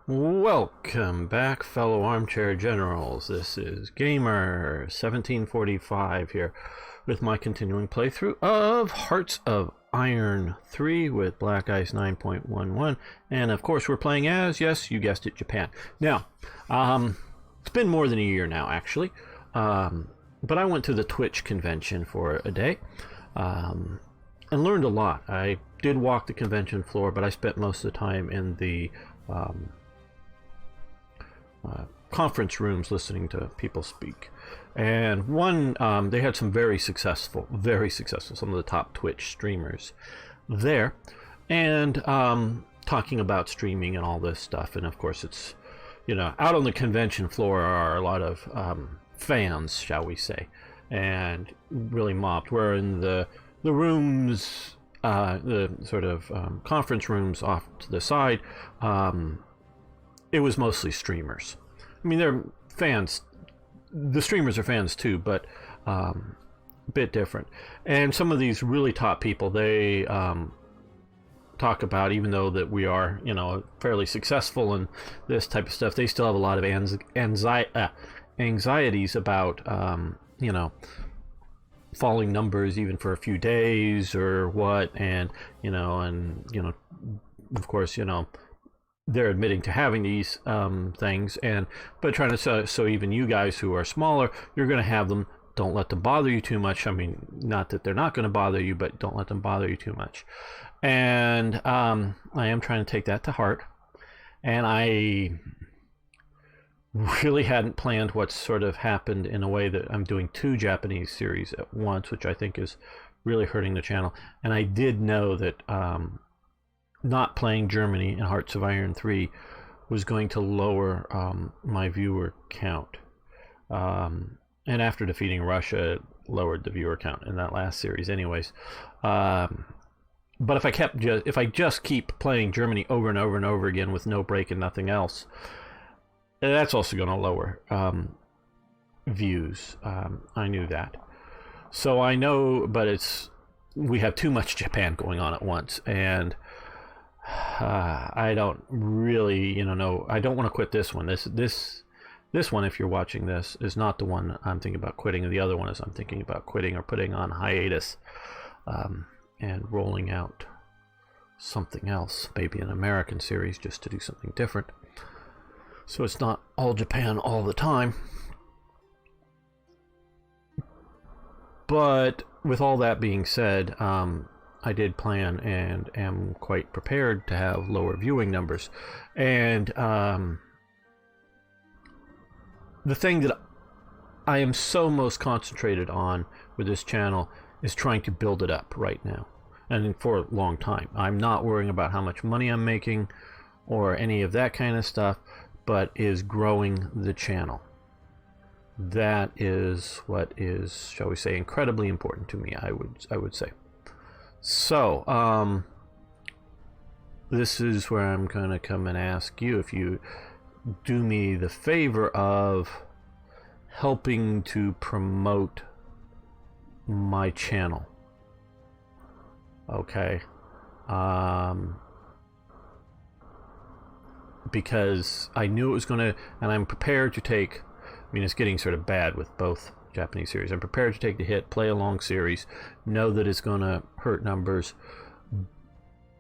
Welcome back, fellow armchair generals. This is Gamer 1745 here with my continuing playthrough of Hearts of Iron 3 with Black Ice 9.11. And of course, we're playing as, yes, you guessed it, Japan. Now, it's been more than a year now, actually. But I went to the Twitch convention for a day and learned a lot. I did walk the convention floor, but I spent most of the time in the conference rooms listening to people speak. And one, they had some very successful, some of the top Twitch streamers there, and talking about streaming and all this stuff. And of course, it's, you know, out on the convention floor are a lot of fans, shall we say, and really mobbed. Where in the rooms, the sort of conference rooms off to the side, it was mostly streamers. I mean, they're fans. The streamers are fans too, but a bit different. And some of these really top people, they talk about, even though that we are, you know, fairly successful in this type of stuff, they still have a lot of anxieties about, you know, falling numbers even for a few days or what, and of course, you know, they're admitting to having these things, but trying to so even you guys who are smaller, you're going to have them. Don't let them bother you too much. I mean, not that they're not going to bother you, but don't let them bother you too much. And I am trying to take that to heart. And I really hadn't planned what sort of happened in a way that I'm doing 2 Japanese series at once, which I think is really hurting the channel. And I did know that not playing Germany in Hearts of Iron 3 was going to lower my viewer count. And after defeating Russia, it lowered the viewer count in that last series anyways. But if I just keep playing Germany over and over and over again with no break and nothing else, that's also going to lower views. I knew that. So I know, but we have too much Japan going on at once, and I don't really, know. I don't want to quit this one. This one, if you're watching this, is not the one I'm thinking about quitting. The other one is I'm thinking about quitting or putting on hiatus and rolling out something else, maybe an American series, just to do something different. So it's not all Japan all the time. But with all that being said, I did plan and am quite prepared to have lower viewing numbers. And the thing that I am so most concentrated on with this channel is trying to build it up right now, and for a long time. I'm not worrying about how much money I'm making or any of that kind of stuff, but is growing the channel. That is what is, shall we say, incredibly important to me, I would say. So, this is where I'm going to come and ask you if you do me the favor of helping to promote my channel. Okay. Because I knew it was going to, and I'm prepared to take, I mean, it's getting sort of bad with both Japanese series. I'm prepared to take the hit, play a long series, know that it's going to hurt numbers.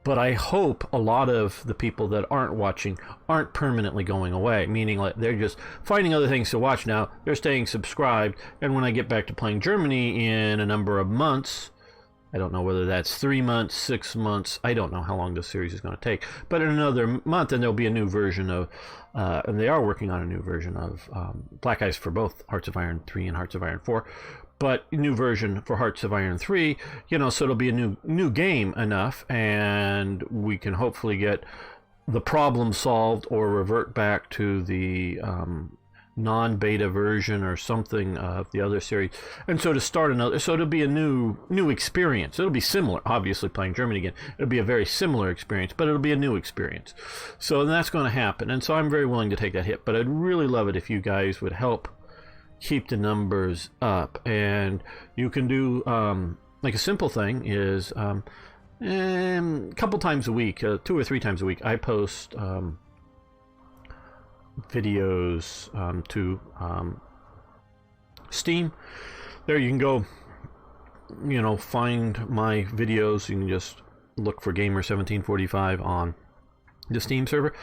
But I hope a lot of the people that aren't watching aren't permanently going away, meaning like they're just finding other things to watch now. They're staying subscribed, and when I get back to playing Germany in a number of months, I don't know whether that's 3 months, 6 months, I don't know how long this series is going to take, but in another month, and there'll be a new version of, and they are working on a new version of Black Ice for both Hearts of Iron 3 and Hearts of Iron 4, but a new version for Hearts of Iron 3, so it'll be a new game enough, and we can hopefully get the problem solved or revert back to the non-beta version or something of the other series, and so to start another, so it'll be a new experience. It'll be similar, obviously, playing Germany again. It'll be a very similar experience, but it'll be a new experience. So that's going to happen, and so I'm very willing to take that hit, but I'd really love it if you guys would help keep the numbers up. And you can do like a simple thing is a couple times a week, 2 or 3 times a week, I post videos to Steam. There you can go, find my videos. You can just look for Gamer 1745 on the Steam server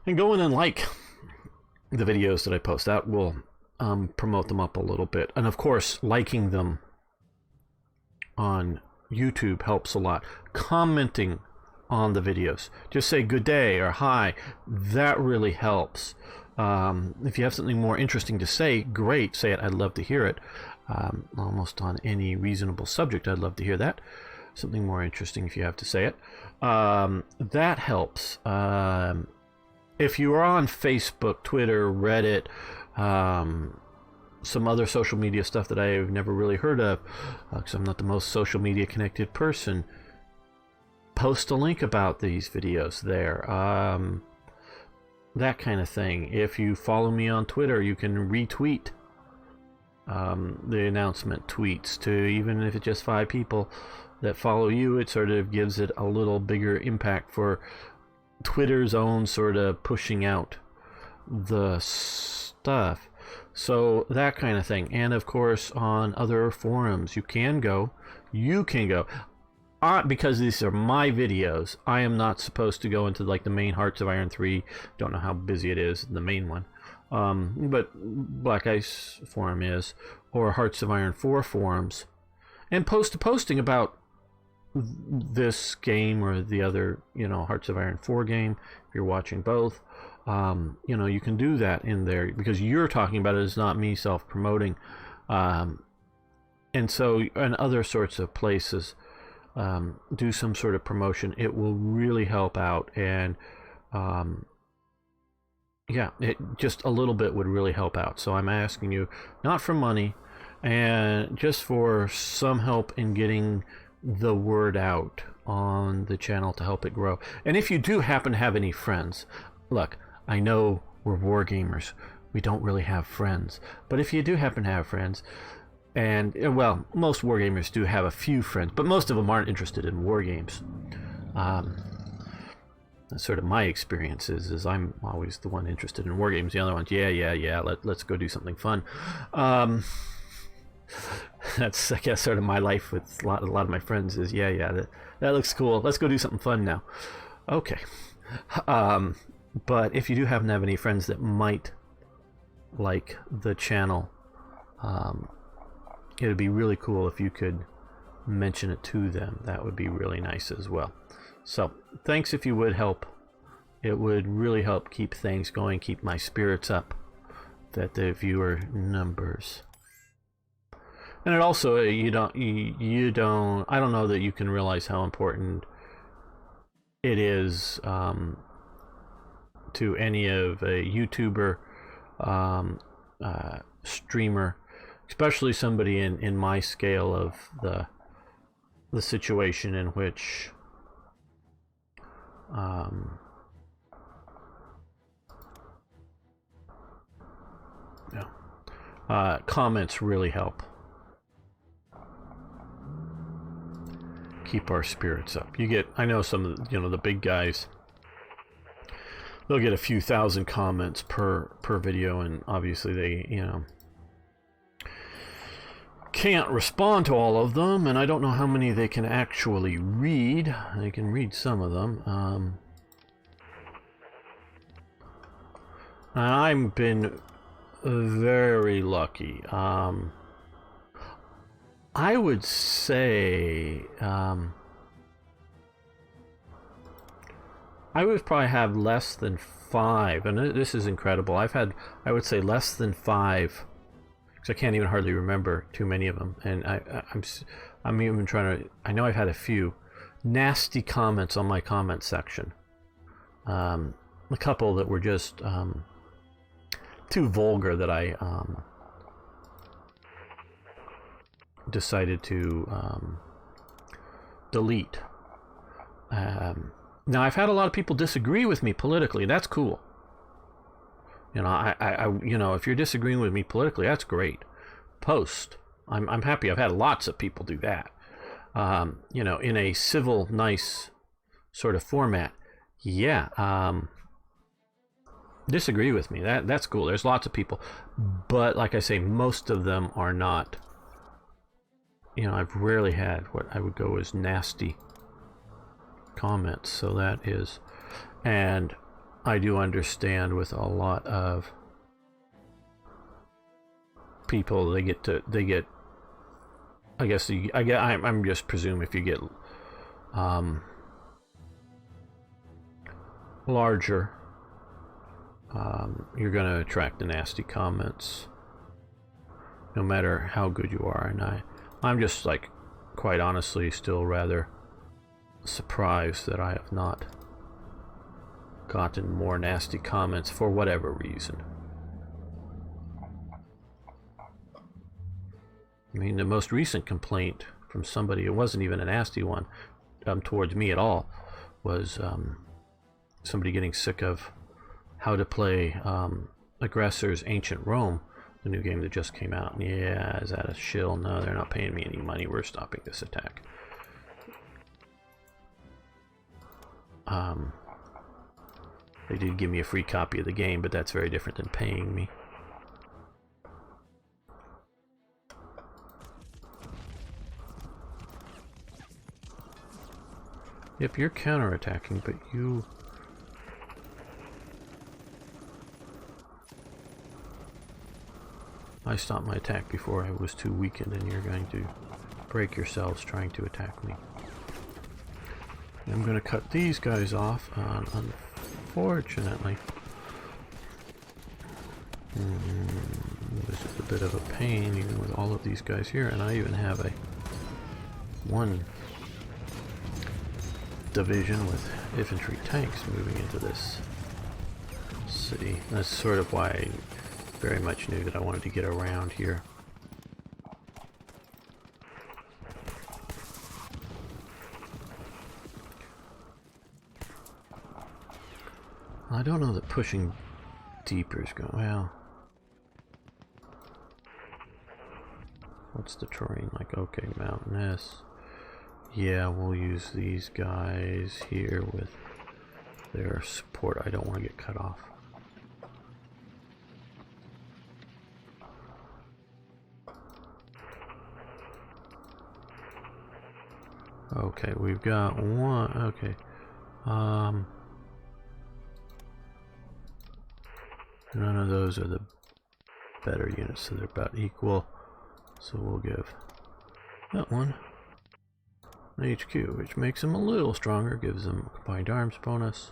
and go in and like the videos that I post. That will promote them up a little bit. And of course, liking them on YouTube helps a lot. Commenting on the videos, just say good day or hi. That really helps. If you have something more interesting to say, great, say it. I'd love to hear it. Almost on any reasonable subject, I'd love to hear that. Something more interesting if you have to say it. That helps. If you are on Facebook, Twitter, Reddit, some other social media stuff that I've never really heard of, because I'm not the most social media connected person, post a link about these videos there. That kind of thing. If you follow me on Twitter, you can retweet the announcement tweets to, even if it's just 5 people that follow you, it sort of gives it a little bigger impact for Twitter's own sort of pushing out the stuff. So that kind of thing. And of course, on other forums, you can go. Because these are my videos, I am not supposed to go into like the main Hearts of Iron 3. Don't know how busy it is, the main one. But Black Ice forum is, or Hearts of Iron 4 forums, and posting about this game or the other, Hearts of Iron 4 game, if you're watching both. You can do that in there because you're talking about it. It's not me self-promoting. And so in other sorts of places, do some sort of promotion. It will really help out. And it just a little bit would really help out. So I'm asking you, not for money, and just for some help in getting the word out on the channel to help it grow. And if you do happen to have any friends, look, I know we're war gamers, we don't really have friends, but if you do happen to have friends, and well, most war gamers do have a few friends, but most of them aren't interested in war games. That's sort of my experience is I'm always the one interested in war games. The other ones, let's go do something fun. That's, I guess, sort of my life with a lot of my friends is, that looks cool. Let's go do something fun now. Okay. But if you do happen to have any friends that might like the channel, it would be really cool if you could mention it to them. That would be really nice as well. So thanks if you would help. It would really help keep things going, keep my spirits up, that the viewer numbers. And it also, I don't know that you can realize how important it is to any of a YouTuber, streamer, especially somebody in my scale of the situation in which comments really help keep our spirits up. I know some of the big guys, they'll get a few thousand comments per video, and obviously they can't respond to all of them, and I don't know how many they can actually read. They can read some of them. I've been very lucky. I would say I would probably have less than 5, and this is incredible. I would say less than 5, because I can't even hardly remember too many of them. And I'm even trying to. I know I've had a few nasty comments on my comment section. A couple that were just too vulgar that I decided to delete. Now, I've had a lot of people disagree with me politically. That's cool. If you're disagreeing with me politically, that's great. Post. I'm happy. I've had lots of people do that. In a civil, nice sort of format. Yeah. disagree with me. That's cool. There's lots of people, but like I say, most of them are not. You know, I've rarely had what I would go as nasty comments. So that is, and I do understand with a lot of people, they get. I guess I'm just presume if you get larger, you're going to attract the nasty comments, no matter how good you are. And I'm just like, quite honestly, still rather surprised that I have not gotten more nasty comments for whatever reason. I mean, the most recent complaint from somebody, it wasn't even a nasty one towards me at all, was somebody getting sick of how to play Aggressor's Ancient Rome, the new game that just came out. And yeah, is that a shill? No, they're not paying me any money. We're stopping this attack. They did give me a free copy of the game, but that's very different than paying me. Yep, you're counterattacking, but you... I stopped my attack before I was too weakened, and you're going to break yourselves trying to attack me. I'm going to cut these guys off, unfortunately. This is a bit of a pain, even with all of these guys here, and I even have one division with infantry tanks moving into this city. That's sort of why I very much knew that I wanted to get around here. I don't know that pushing deeper is going well. What's the terrain like? Okay, mountainous. Yeah, we'll use these guys here with their support. I don't want to get cut off. Okay, we've got one. Okay. None of those are the better units, so they're about equal. So we'll give that one an HQ, which makes them a little stronger, gives them a combined arms bonus.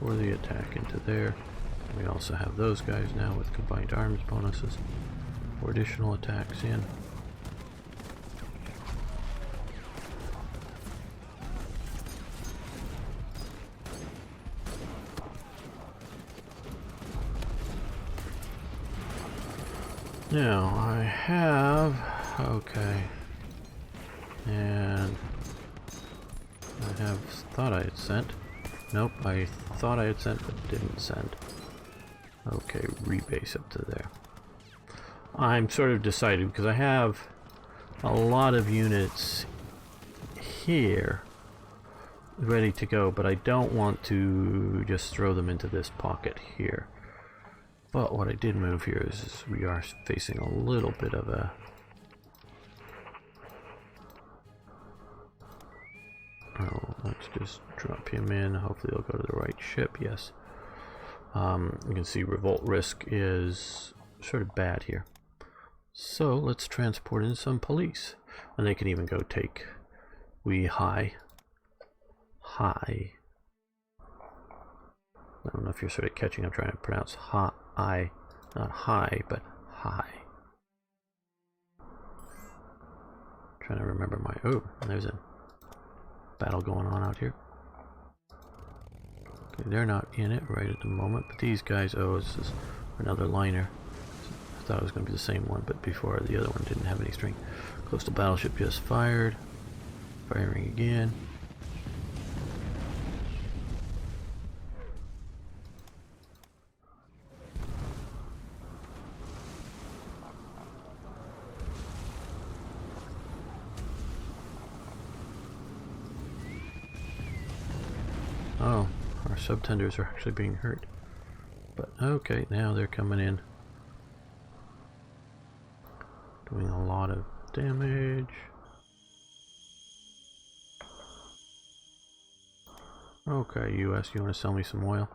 For the attack into there. We also have those guys now with combined arms bonuses for additional attacks in. Now I have, okay, and I have thought I had sent. Nope, I thought I had sent but didn't send. Okay, rebase up to there. I'm sort of decided because I have a lot of units here ready to go, but I don't want to just throw them into this pocket here. But what I did move here is we are facing a little bit of a... Oh, let's just drop him in. Hopefully he'll go to the right ship. Yes. You can see revolt risk is sort of bad here. So let's transport in some police. And they can even go take high. I don't know if you're sort of catching. I'm trying to pronounce high, not high, but high. Trying to remember my... Oh, there's a battle going on out here. Okay, they're not in it right at the moment, but these guys... Oh, this is another liner. I thought it was going to be the same one, but before the other one didn't have any strength. Coastal battleship just fired. Firing again. Our subtenders are actually being hurt. But okay, now they're coming in. Doing a lot of damage. Okay, US, you want to sell me some oil?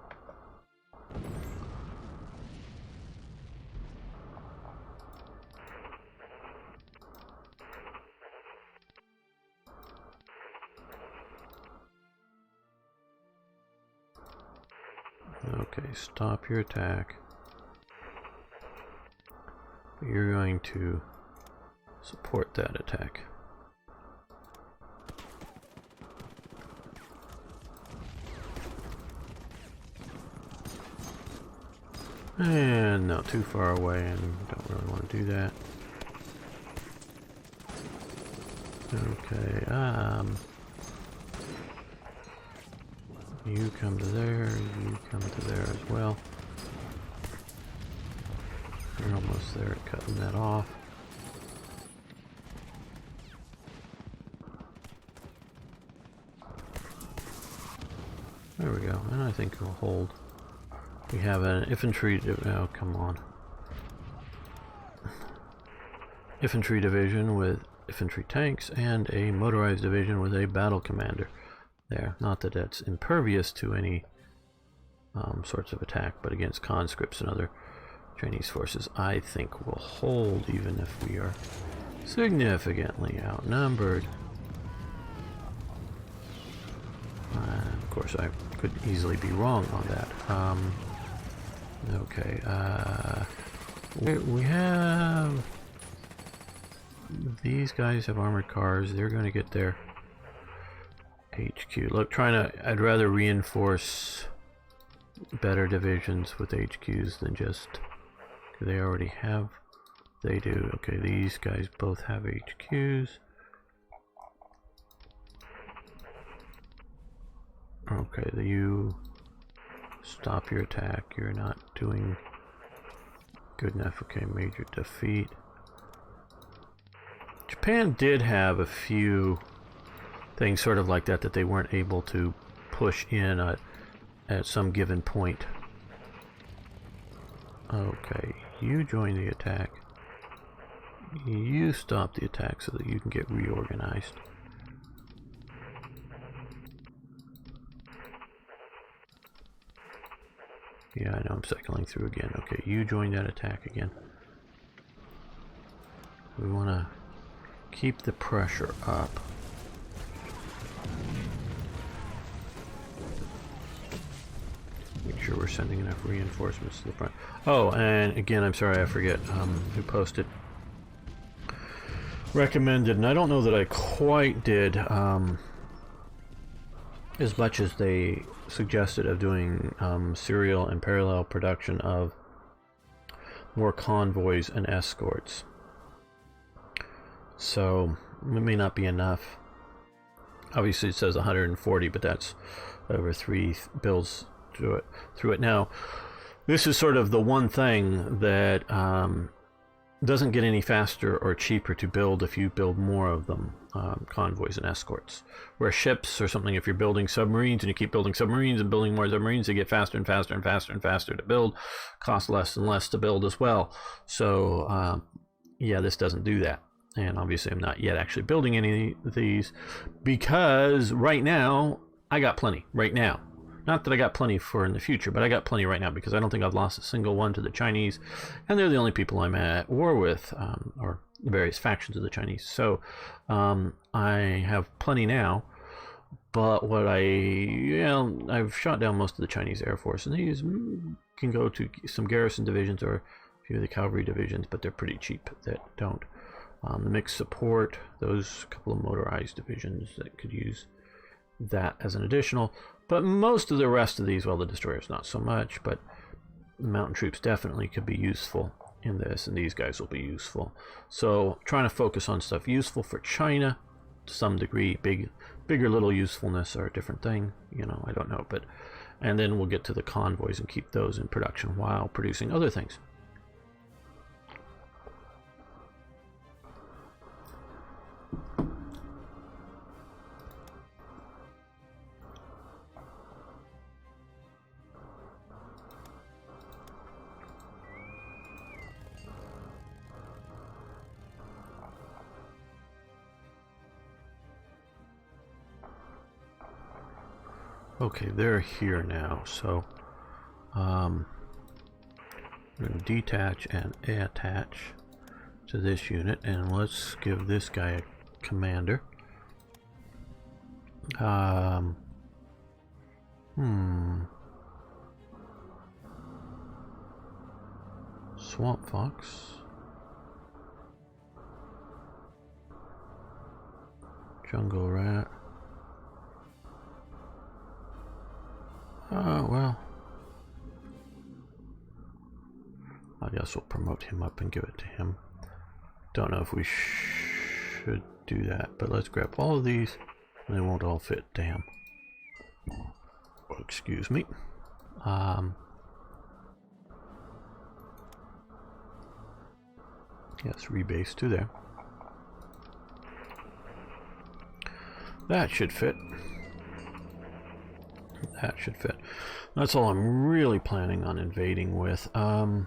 Okay, stop your attack. You're going to support that attack. And not too far away, and don't really want to do that. Okay, you come to there, you come to there as well. We're almost there at cutting that off. There we go, and I think we'll hold. We have an infantry, oh come on. Infantry division with infantry tanks and a motorized division with a battle commander there. Not that that's impervious to any sorts of attack, but against conscripts and other Chinese forces, I think we'll hold even if we are significantly outnumbered. Of course, I could easily be wrong on that. Okay, we have... These guys have armored cars. They're going to get their HQ. Look, I'd rather reinforce better divisions with HQs than just... Do they already have? They do. Okay, these guys both have HQs. Okay, you stop your attack. You're not doing good enough. Okay, major defeat. Japan did have a few things sort of like that they weren't able to push in at some given point. Okay, you join the attack. You stop the attack so that you can get reorganized. Yeah, I know I'm cycling through again. Okay, you join that attack again. We want to keep the pressure up. Make sure we're sending enough reinforcements to the front. Oh, and again, I'm sorry, I forget who posted. Recommended, and I don't know that I quite did as much as they suggested of doing serial and parallel production of more convoys and escorts. So it may not be enough. Obviously it says 140, but that's over 3 builds through it. Now, this is sort of the one thing that doesn't get any faster or cheaper to build if you build more of them, convoys and escorts. Where ships or something, if you're building submarines and you keep building submarines and building more submarines, they get faster and faster and faster and faster to build, cost less and less to build as well. So yeah, this doesn't do that. And obviously I'm not yet actually building any of these because right now I got plenty right now. Not that I got plenty for in the future, but I got plenty right now because I don't think I've lost a single one to the Chinese, and they're the only people I'm at war with, or various factions of the Chinese. So I have plenty now, but what I've shot down most of the Chinese Air Force, and these can go to some garrison divisions or a few of the cavalry divisions, but they're pretty cheap that don't. The mixed support, those couple of motorized divisions that could use that as an additional. But most of the rest of these, well, the destroyers not so much, but mountain troops definitely could be useful in this, and these guys will be useful. So trying to focus on stuff useful for China to some degree. Bigger little usefulness are a different thing, I don't know. But and then we'll get to the convoys and keep those in production while producing other things. Okay, they're here now, so I'm going to detach and attach to this unit, and let's give this guy a commander. Swamp Fox. Jungle Rat. Well, I guess we'll promote him up and give it to him. Don't know if we should do that, but let's grab all of these. They won't all fit, damn. Oh, excuse me. Yes, rebase to there. That should fit. That should fit. That's all I'm really planning on invading with. No,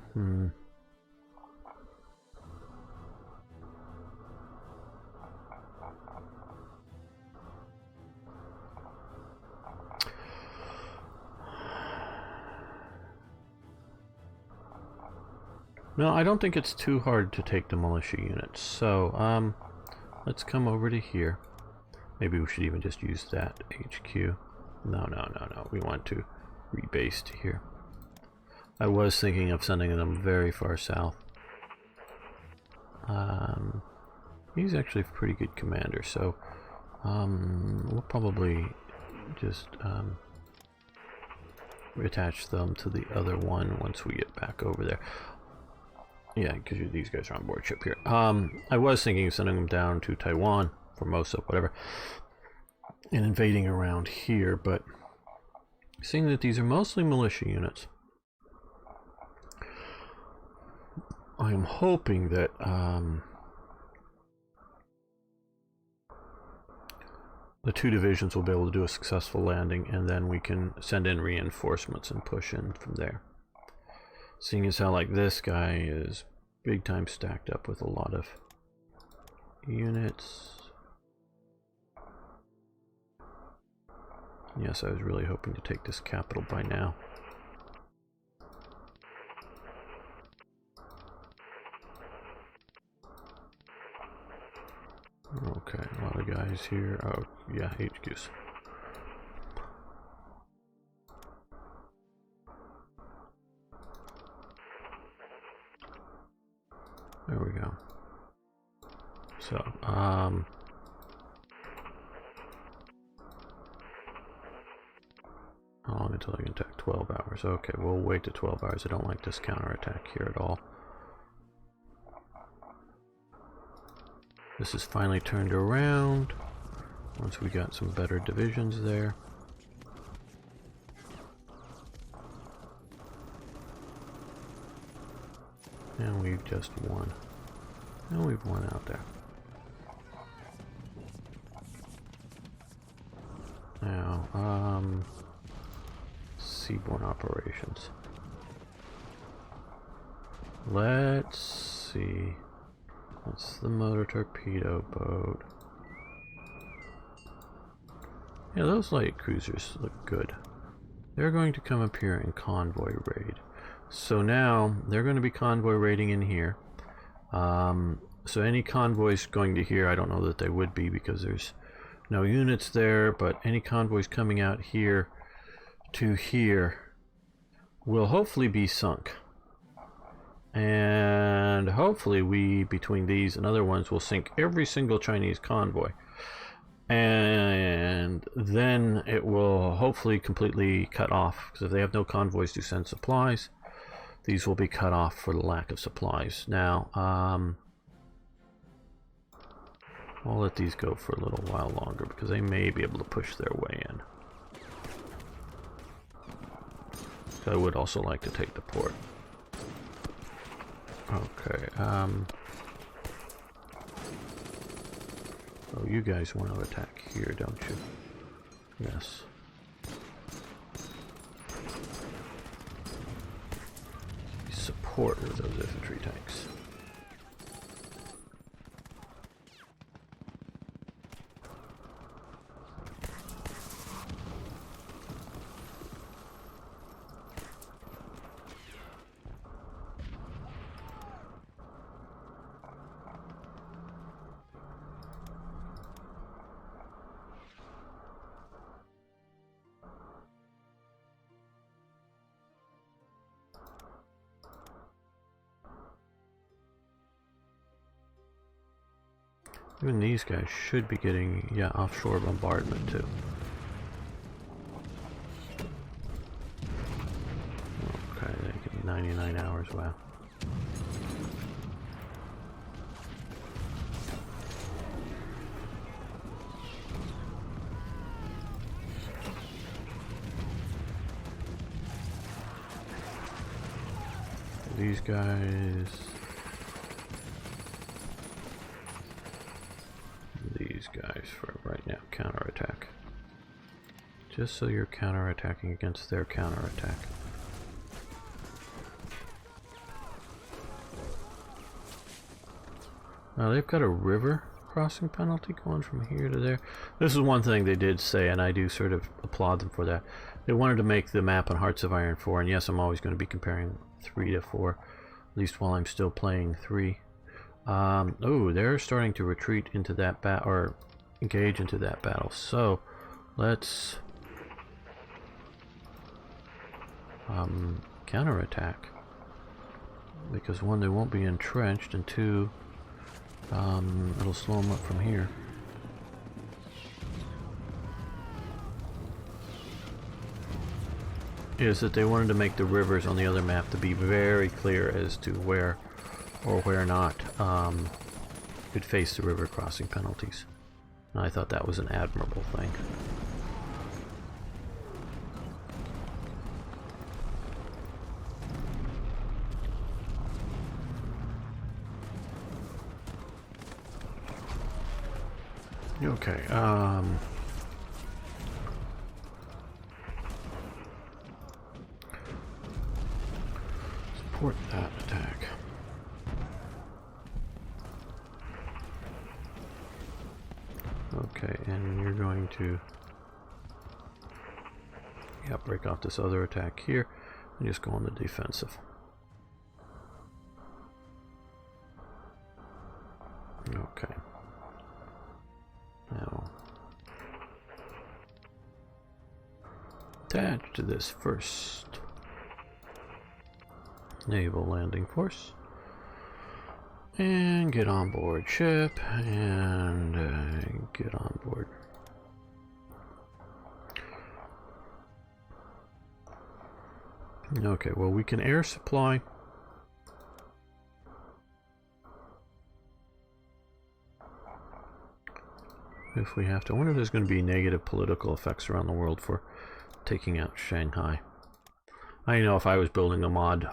I don't think it's too hard to take the militia units. So, let's come over to here. Maybe we should even just use that HQ. No. We want to rebase to here. I was thinking of sending them very far south. He's actually a pretty good commander, so we'll probably just attach them to the other one once we get back over there. Yeah, because these guys are on board ship here. I was thinking of sending them down to Taiwan, Formosa, whatever, and invading around here, but seeing that these are mostly militia units, I'm hoping that the two divisions will be able to do a successful landing, and then we can send in reinforcements and push in from there. Seeing as how like this guy is big time stacked up with a lot of units. Yes, I was really hoping to take this capital by now. Okay, a lot of guys here. Oh, yeah, HQs. There we go. So, how long until I can attack? 12 hours. Okay, we'll wait to 12 hours. I don't like this counterattack here at all. This is finally turned around once we got some better divisions there. And we've just won. And we've won out there. Now, seaborne operations. Let's see. That's the motor torpedo boat. Yeah, those light cruisers look good. They're going to come up here and convoy raid. So now they're going to be convoy raiding in here. So any convoys going to here, I don't know that they would be because there's no units there, but any convoys coming out here to here will hopefully be sunk. And hopefully we, between these and other ones, will sink every single Chinese convoy. And then it will hopefully completely cut off, because if they have no convoys to send supplies, these will be cut off for the lack of supplies. Now, I'll let these go for a little while longer because they may be able to push their way in. I would also like to take the port. Okay, oh, you guys want to attack here, don't you? Yes. Support of those infantry tanks. Even these guys should be getting, yeah, offshore bombardment too. Okay, they get 99 hours, wow. These guys... These guys for right now, counterattack. Just so you're counterattacking against their counterattack. Now they've got a river crossing penalty going from here to there. This is one thing they did say, and I do sort of applaud them for that. They wanted to make the map on Hearts of Iron 4, and yes, I'm always going to be comparing 3 to 4, at least while I'm still playing 3. Oh, they're starting to retreat into that battle, or engage into that battle. So, let's counterattack. Because 1, they won't be entrenched, and 2, it'll slow them up from here. Is that they wanted to make the rivers on the other map to be very clear as to where or where not could face the river crossing penalties. And I thought that was an admirable thing. Okay, support that attack. Okay, and you're going to break off this other attack here and just go on the defensive. Okay. Now, attach to this first naval landing force and get on board ship and get on board. Okay, well, we can air supply. If we have to. I wonder if there's going to be negative political effects around the world for taking out Shanghai. I know if I was building a mod,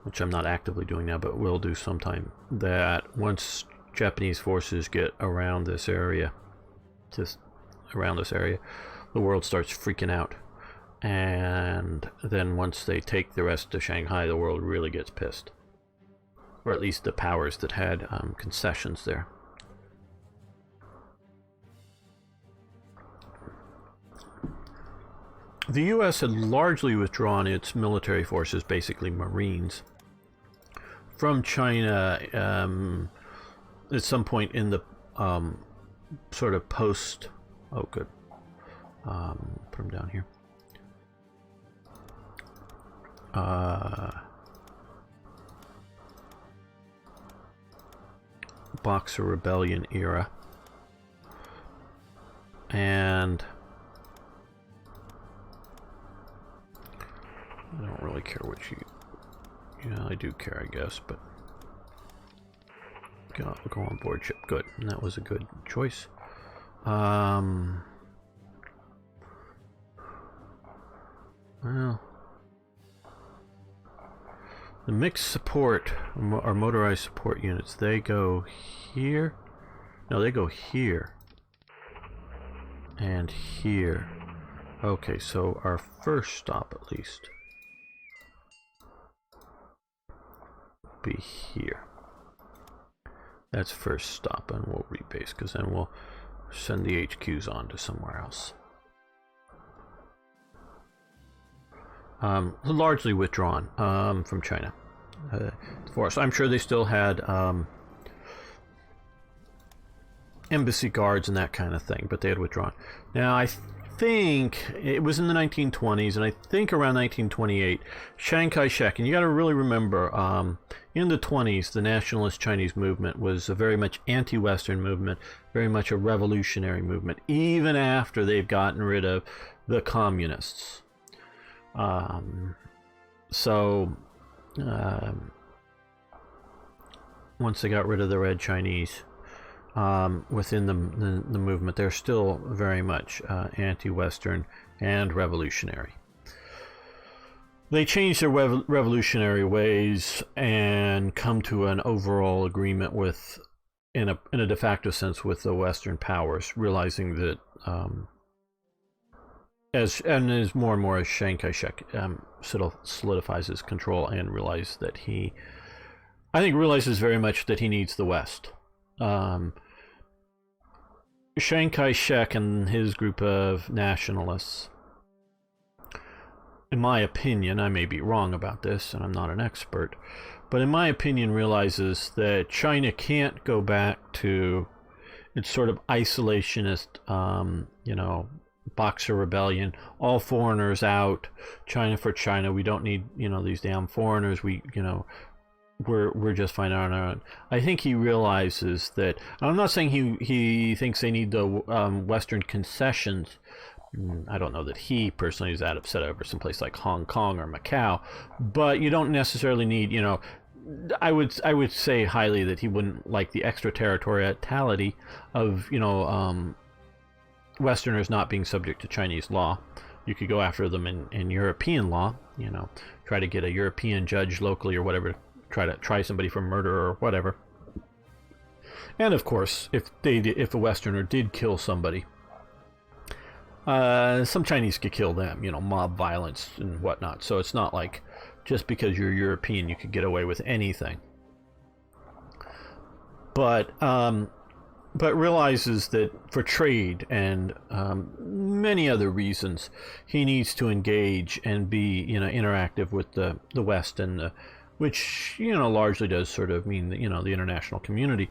which I'm not actively doing now, but will do sometime, that once Japanese forces get around this area, just around this area, the world starts freaking out. And then once they take the rest of Shanghai, the world really gets pissed. Or at least the powers that had concessions there. The U.S. had largely withdrawn its military forces, basically Marines, from China at some point in the sort of post... Oh, good. Put them down here. Boxer Rebellion era. And... I don't really care what you... Yeah, I do care, I guess, but... Go on board ship. Good. And that was a good choice. Well... The mixed support, or motorized support units, they go here. No, they go here. And here. Okay, so our first stop, at least, be here. That's first stop, and we'll rebase, because then we'll send the HQs on to somewhere else. Largely withdrawn from China. For us, I'm sure they still had embassy guards and that kind of thing, but they had withdrawn. Now, I think it was in the 1920s, and I think around 1928, Chiang Kai-shek, and you got to really remember, in the 20s, the nationalist Chinese movement was a very much anti-Western movement, very much a revolutionary movement, even after they've gotten rid of the communists. Once they got rid of the Red Chinese, within the movement, they're still very much anti-Western and revolutionary. They change their revolutionary ways and come to an overall agreement with, in a de facto sense, with the Western powers, realizing that as more and more as Chiang Kai-shek solidifies his control and realizes very much that he needs the West. Chiang Kai-shek and his group of nationalists, in my opinion, I may be wrong about this, and I'm not an expert, but in my opinion realizes that China can't go back to its sort of isolationist, Boxer rebellion, all foreigners out, China for China, we don't need, these damn foreigners, we're just fine on our own. I think he realizes that. I'm not saying he thinks they need the Western concessions. I don't know that he personally is that upset over some place like Hong Kong or Macau, but you don't necessarily need. I would say highly that he wouldn't like the extraterritoriality of Westerners not being subject to Chinese law. You could go after them in European law. Try to get a European judge locally or whatever. Try somebody for murder or whatever. And of course, if a Westerner did kill somebody, some Chinese could kill them, mob violence and whatnot. So it's not like just because you're European you could get away with anything. But realizes that for trade and many other reasons, he needs to engage and be interactive with the West and which largely does sort of mean the international community.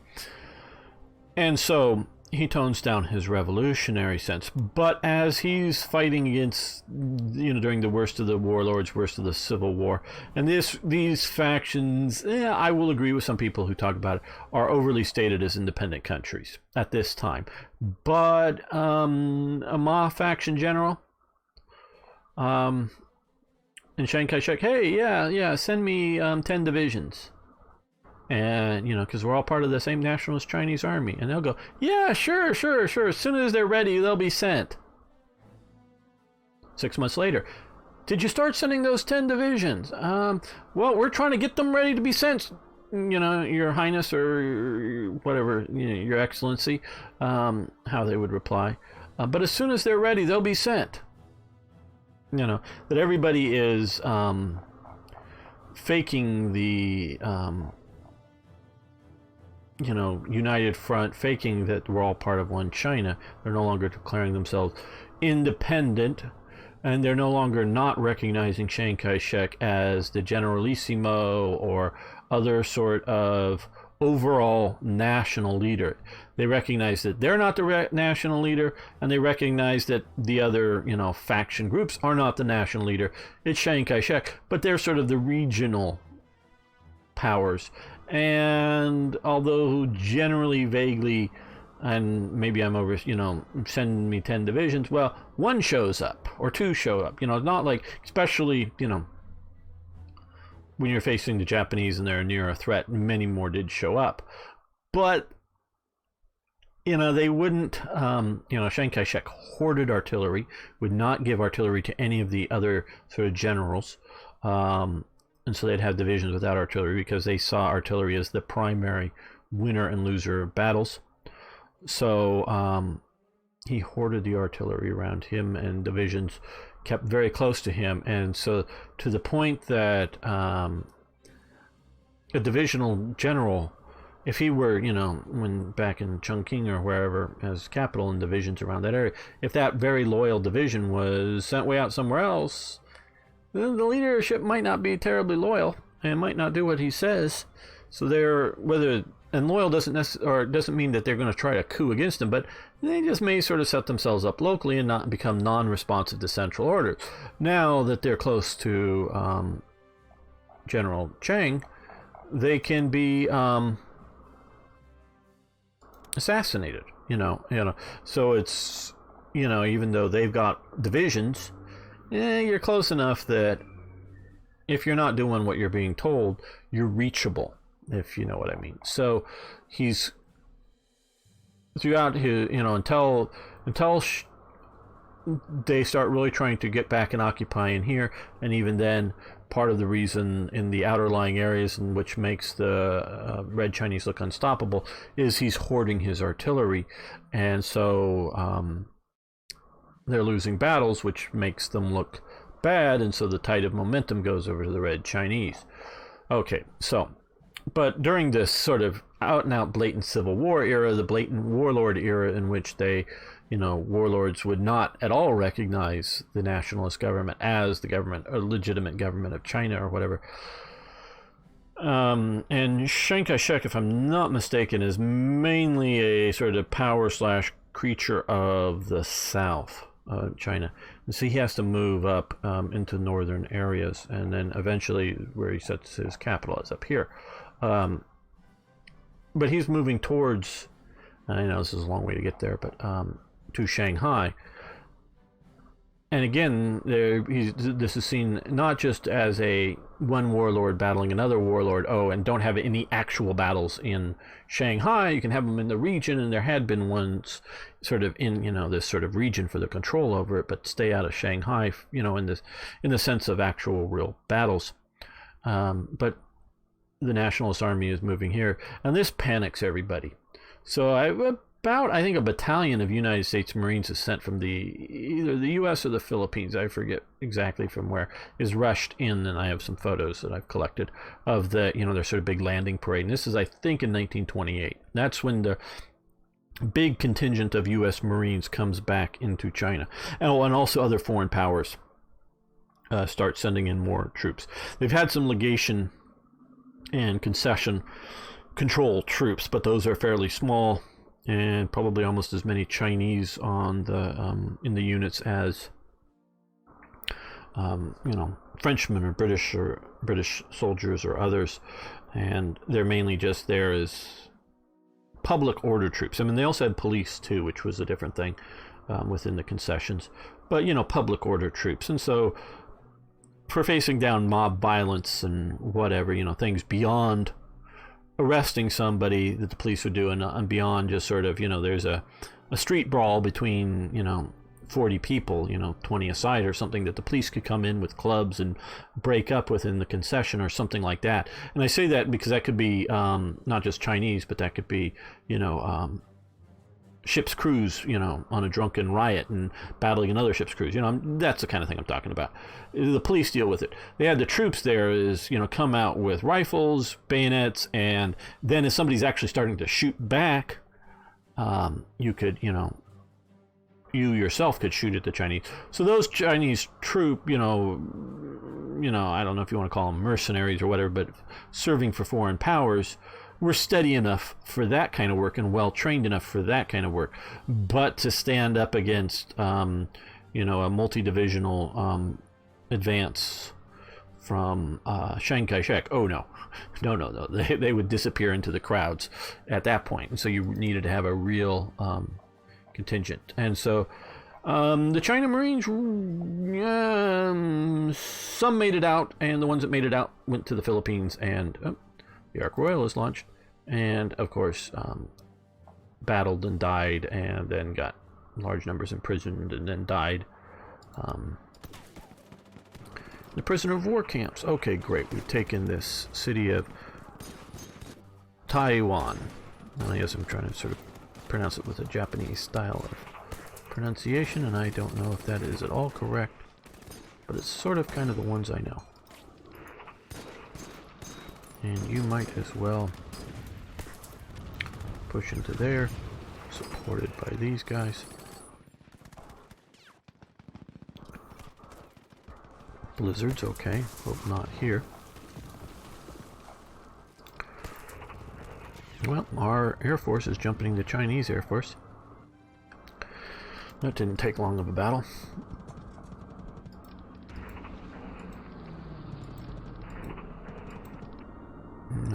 And so he tones down his revolutionary sense, but as he's fighting against during the worst of the warlords, worst of the Civil War, and these factions, I will agree with some people who talk about it, are overly stated as independent countries at this time. But a Ma faction general, and Chiang Kai-shek, hey, yeah, send me 10 divisions. And, because we're all part of the same nationalist Chinese army. And they'll go, yeah, sure. As soon as they're ready, they'll be sent. 6 months later, did you start sending those 10 divisions? Well, we're trying to get them ready to be sent, Your Highness or whatever, Your Excellency, how they would reply. But as soon as they're ready, they'll be sent. That everybody is faking the united front, faking that we're all part of one China. They're no longer declaring themselves independent, and they're no longer not recognizing Chiang Kai-shek as the Generalissimo or other sort of overall national leader. They recognize that they're not the national leader, and they recognize that the other, faction groups are not the national leader. It's Chiang Kai-shek, but they're sort of the regional powers. And although generally, vaguely, and maybe I'm over, send me 10 divisions, well, one shows up or two show up. Not like, especially, when you're facing the Japanese and they're near a threat, many more did show up. But they wouldn't, Chiang Kai-shek hoarded artillery, would not give artillery to any of the other sort of generals. And so they'd have divisions without artillery because they saw artillery as the primary winner and loser of battles. So he hoarded the artillery around him, and divisions kept very close to him. And so to the point that a divisional general, if he were, when back in Chongqing or wherever as capital and divisions around that area, if that very loyal division was sent way out somewhere else, then the leadership might not be terribly loyal and might not do what he says. So whether and loyal doesn't mean that they're going to try to coup against him, but they just may sort of set themselves up locally and not become non-responsive to central orders. Now that they're close to General Chang, they can be assassinated. So it's even though they've got divisions, you're close enough that if you're not doing what you're being told, you're reachable, if you know what I mean. So he's throughout his, until they start really trying to get back and occupy in here, and even then, part of the reason in the outer lying areas, in which makes the Red Chinese look unstoppable, is he's hoarding his artillery, and so they're losing battles, which makes them look bad, and so the tide of momentum goes over to the Red Chinese. Okay, so, but during this sort of out-and-out blatant civil war era, the blatant warlord era, in which they, warlords would not at all recognize the nationalist government as the government, or legitimate government of China or whatever. And Chiang Kai-shek, if I'm not mistaken, is mainly a sort of power/creature of the South. China, and so he has to move up into northern areas, and then eventually where he sets his capital is up here. But he's moving towards, I know this is a long way to get there, but to Shanghai. And again, this is seen not just as a one warlord battling another warlord, and don't have any actual battles in Shanghai. You can have them in the region, and there had been ones sort of in, this sort of region for the control over it, but stay out of Shanghai, in the sense of actual real battles. But the Nationalist Army is moving here, and this panics everybody. So I think a battalion of United States Marines is sent from either the U.S. or the Philippines, I forget exactly from where, is rushed in, and I have some photos that I've collected of their sort of big landing parade. And this is, I think, in 1928. That's when the big contingent of U.S. Marines comes back into China. And also other foreign powers start sending in more troops. They've had some legation and concession control troops, but those are fairly small, and probably almost as many Chinese on the in the units as Frenchmen or British soldiers or others, and they're mainly just there as public order troops. I mean, they also had police too, which was a different thing within the concessions, but public order troops. And so for facing down mob violence and whatever, things beyond arresting somebody that the police would do, and beyond just sort of, there's a street brawl between, 40 people, 20 aside or something, that the police could come in with clubs and break up within the concession or something like that. And I say that because that could be not just Chinese, but that could be, ship's crews, on a drunken riot and battling another ship's crews. That's the kind of thing I'm talking about. The police deal with it. They had the troops there come out with rifles, bayonets, and then as somebody's actually starting to shoot back, you could, you yourself could shoot at the Chinese. So those Chinese troop, I don't know if you want to call them mercenaries or whatever, but serving for foreign powers, were steady enough for that kind of work and well trained enough for that kind of work. But to stand up against, a multi-divisional advance from Chiang Kai-shek, no. They would disappear into the crowds at that point. And so you needed to have a real contingent. And so the China Marines, some made it out, and the ones that made it out went to the Philippines, and the Ark Royal is launched, and of course battled and died, and then got large numbers imprisoned, and then died the prisoner of war camps. Okay, great. We've taken this city of Taiwan. Well, I guess I'm trying to sort of pronounce it with a Japanese style of pronunciation, and I don't know if that is at all correct, but it's sort of kind of the ones I know. And you might as well push into there, supported by these guys. Blizzards, okay. Hope not here. Well, our Air Force is jumping the Chinese Air Force. That didn't take long of a battle.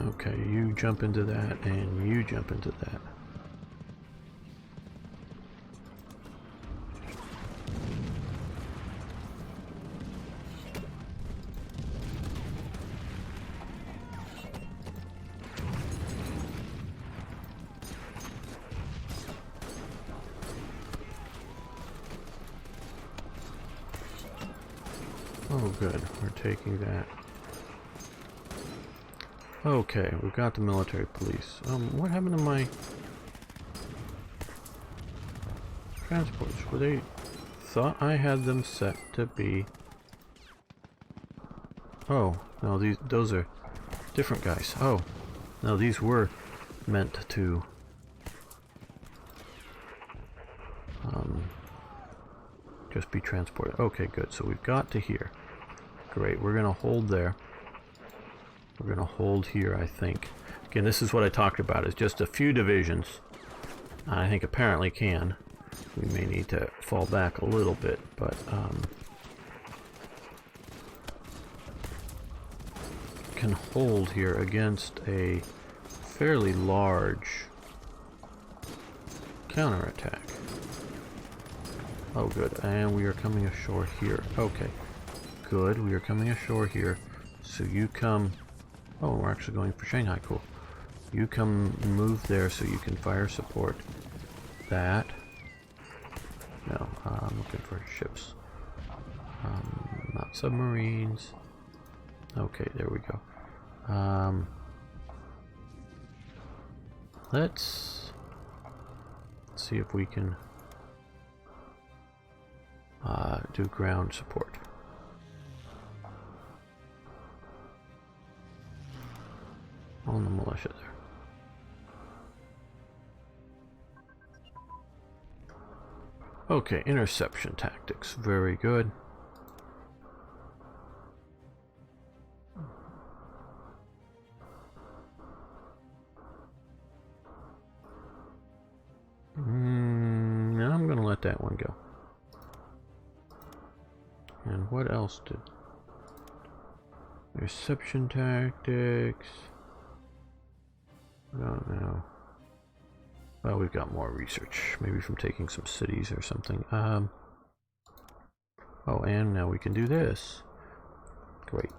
Okay, you jump into that, and you jump into that. Oh good, we're taking that. Okay, we've got the military police. What happened to my transports? Were they... thought I had them set to be... Oh, no, those are different guys. Oh, no, these were meant to... just be transported. Okay, good. So we've got to here. Great. We're going to hold there. We're going to hold here, I think. Again, this is what I talked about. Is just a few divisions. I think apparently can. We may need to fall back a little bit, but can hold here against a fairly large counterattack. Oh, good. And we are coming ashore here. Okay. Good. We are coming ashore here. So you come... Oh, we're actually going for Shanghai. Cool. You come move there so you can fire support that. No, I'm looking for ships. Not submarines. Okay, there we go. Let's see if we can do ground support. On the militia there. Okay, interception tactics. Very good. I'm going to let that one go. And what else did... Interception tactics... I don't know. Well, we've got more research. Maybe from taking some cities or something. Oh, and now we can do this. Great.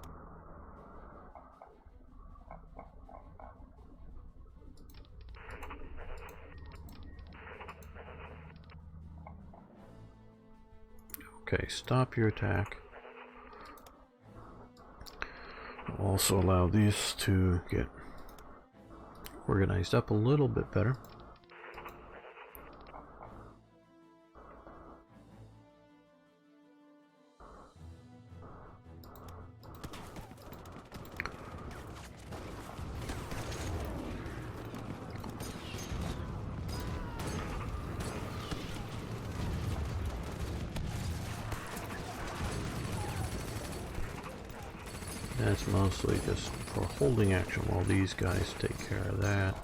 Okay, stop your attack. Also allow these to get organized up a little bit better. That's mostly just for holding action while these guys take care of that.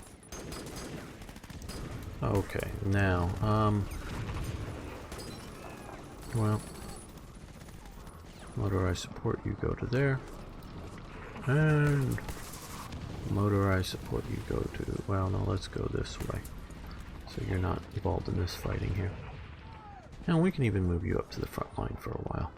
Okay, now, well, motorized support, you go to there. And motorized support, you go to, well, no, let's go this way. So you're not involved in this fighting here. And we can even move you up to the front line for a while.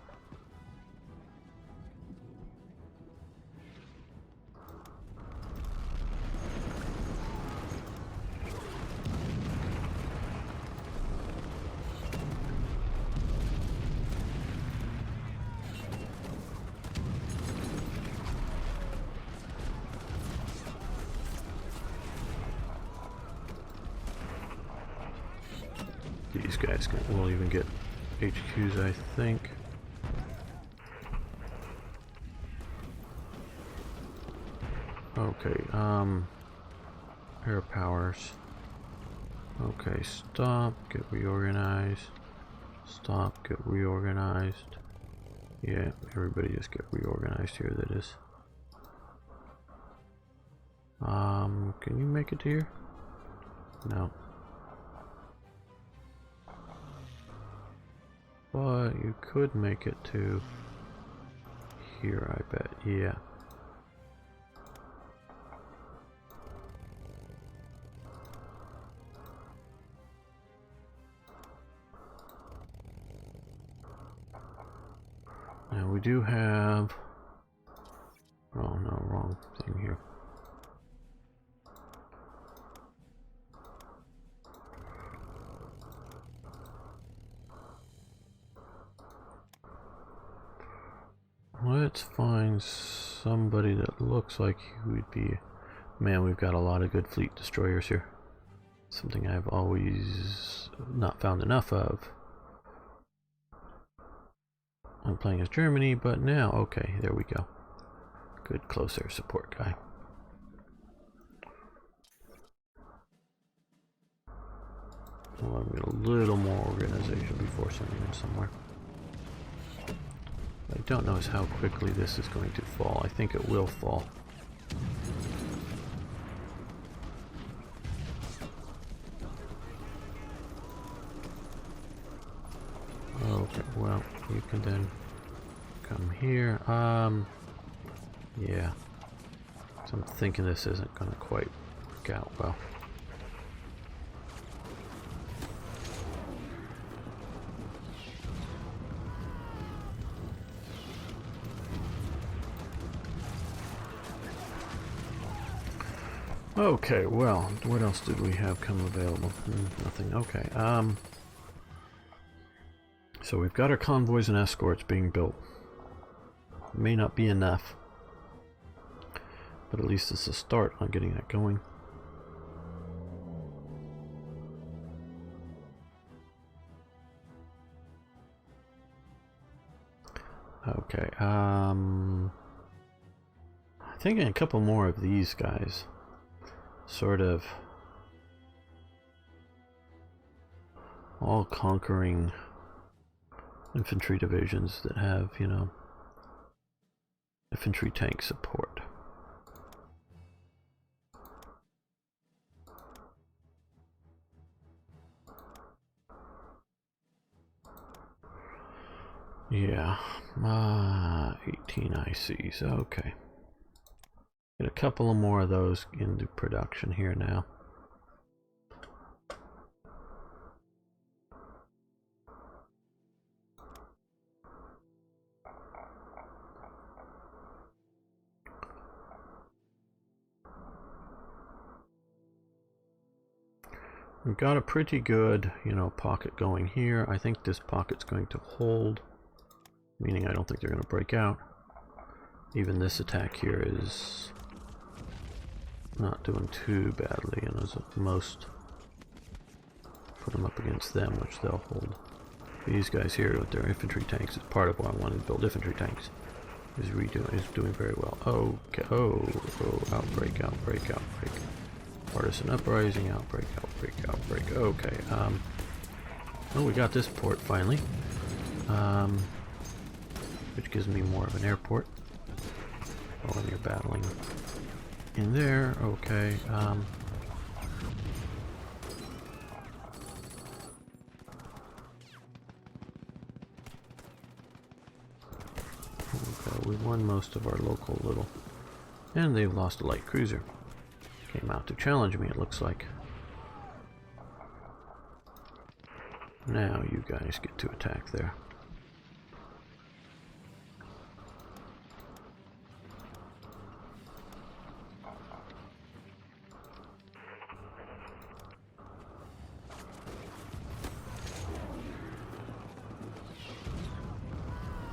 These guys will even get HQs, I think. Okay, air powers. Okay, stop, get reorganized. Stop, get reorganized. Yeah, everybody just get reorganized here, that is. Can you make it to here? No. But you could make it to here, I bet. Yeah. Now we do have... Oh no, wrong thing here. Let's find somebody that looks like he would be... Man, we've got a lot of good fleet destroyers here. Something I've always not found enough of. I'm playing as Germany, but now, okay, there we go. Good close air support guy. Well, I'm getting a little more organization before sending him somewhere. What I don't know is how quickly this is going to fall. I think it will fall. Okay, well, you can then come here. Yeah. So I'm thinking this isn't going to quite work out well. Okay, well, what else did we have come available? Nothing. Okay. So we've got our convoys and escorts being built. May not be enough, but at least it's a start on getting that going. Okay, I'm thinking a couple more of these guys. Sort of all conquering infantry divisions that have, you know, infantry tank support. Yeah, 18 ICs, okay. Get a couple of more of those into production here now. We've got a pretty good, you know, pocket going here. I think this pocket's going to hold, meaning I don't think they're going to break out. Even this attack here is not doing too badly, and as most put them up against them, which they'll hold. These guys here with their infantry tanks is part of why I wanted to build infantry tanks. Is doing very well. Okay. Oh, outbreak. Partisan uprising, outbreak. Okay. Well, we got this port finally, which gives me more of an airport. Oh, and you're battling in there. Okay. Okay, we won most of our local little, and they've lost a light cruiser. Came out to challenge me, it looks like. Now you guys get to attack there.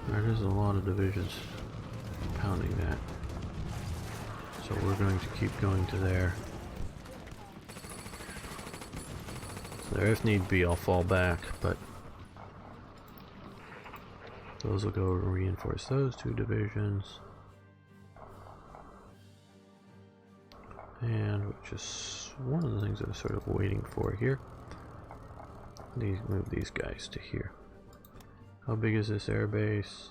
There is a lot of divisions pounding that. So we're going to keep going to there. So there, if need be, I'll fall back, but those will go to reinforce those two divisions. And which is one of the things I was sort of waiting for here. Move these guys to here. How big is this airbase?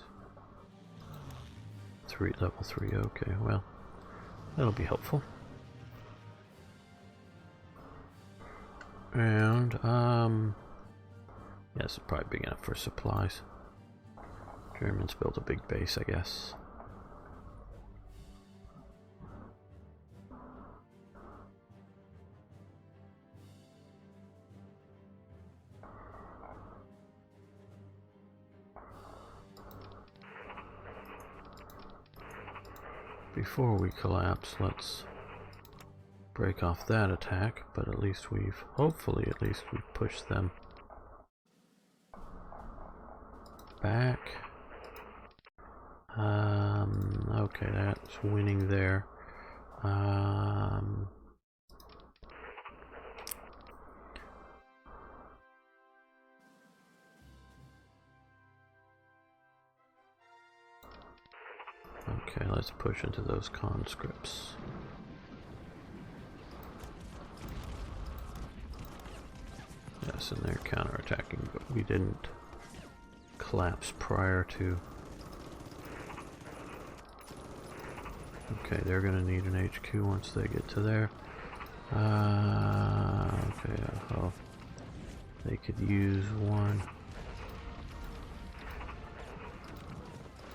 Level 3, okay, well, that'll be helpful. And, yeah, this is probably big enough for supplies. Germans built a big base, I guess. Before we collapse, let's break off that attack, but at least we've, hopefully at least we've pushed them back. Okay, that's winning there. Okay, let's push into those conscripts. Yes, and they're counterattacking, but we didn't collapse prior to. Okay, they're gonna need an HQ once they get to there. Okay, oh, they could use one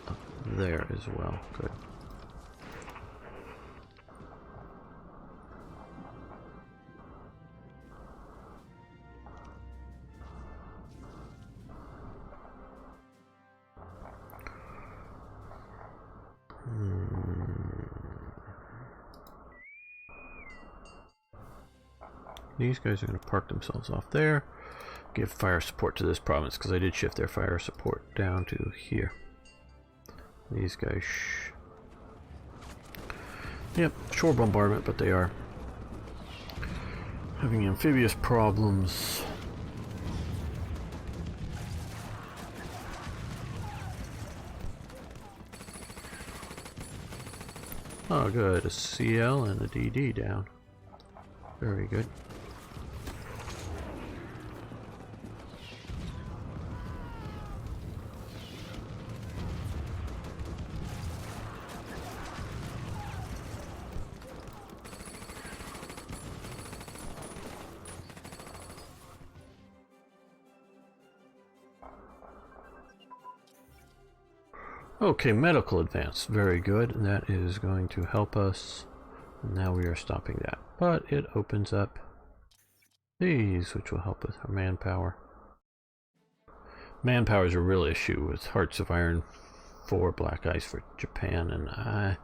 up there as well. Good. These guys are going to park themselves off there. Give fire support to this province because I did shift their fire support down to here. These guys, yep, shore bombardment, but they are having amphibious problems. Oh, good, a CL and a DD down. Very good. Okay, medical advance, very good, and that is going to help us. And now we are stopping that, but it opens up these, which will help with our manpower. Manpower is a real issue with Hearts of Iron 4 Black Ice for Japan, and a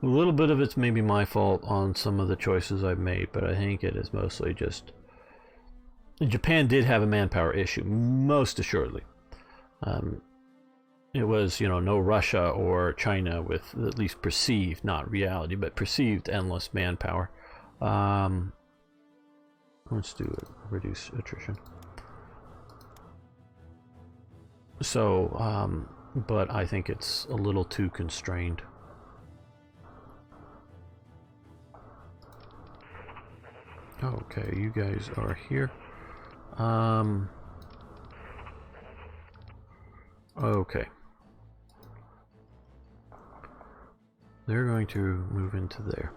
little bit of it's maybe my fault on some of the choices I've made, but I think it is mostly just Japan did have a manpower issue, most assuredly. It was, you know, no Russia or China with at least perceived, not reality, but perceived endless manpower. Let's do it. Reduce attrition. So, but I think it's a little too constrained. Okay, you guys are here. Okay. They're going to move into there.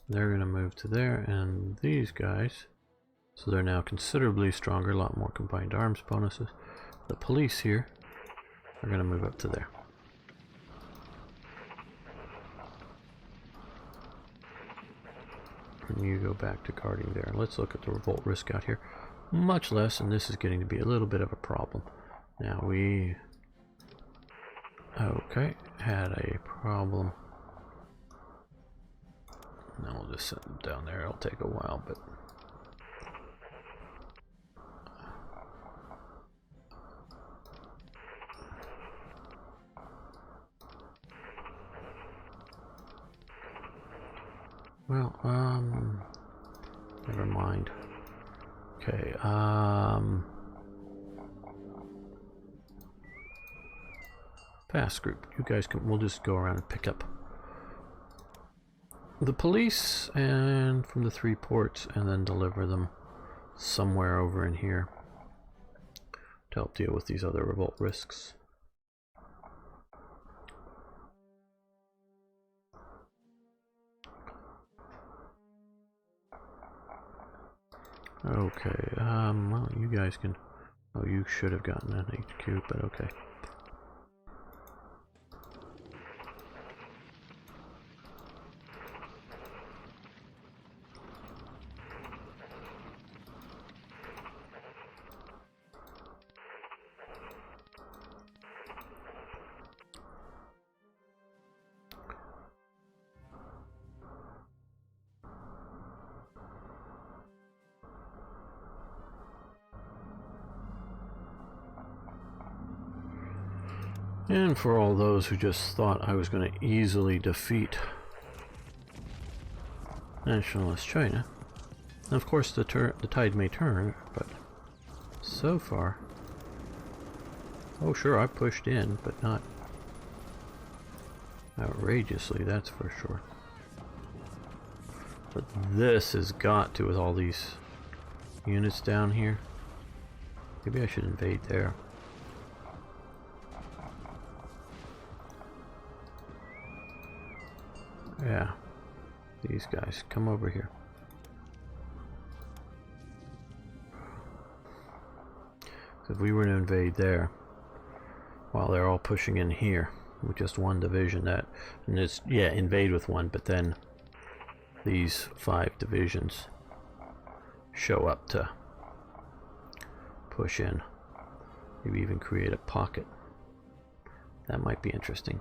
They're going to move to there, and these guys, so they're now considerably stronger, a lot more combined arms bonuses. The police here are going to move up to there. And you go back to guarding there. Let's look at the revolt risk out here. Much less, and this is getting to be a little bit of a problem. Now we, okay, had a problem. Now we'll just send them down there. It'll take a while, but well, never mind. Okay, Pass group. You guys can. We'll just go around and pick up the police and from the 3 ports, and then deliver them somewhere over in here to help deal with these other revolt risks. Okay, well, you guys can... Oh, you should have gotten an HQ, but okay. And for all those who just thought I was going to easily defeat nationalist China, and of course the tide may turn, but so far, oh sure, I pushed in, but not outrageously, that's for sure. But this has got to, with all these units down here, maybe I should invade there. Yeah, these guys, come over here. If we were to invade there, while they're all pushing in here with just one division, that, and it's, yeah, invade with one, but then these 5 divisions show up to push in, maybe even create a pocket. That might be interesting.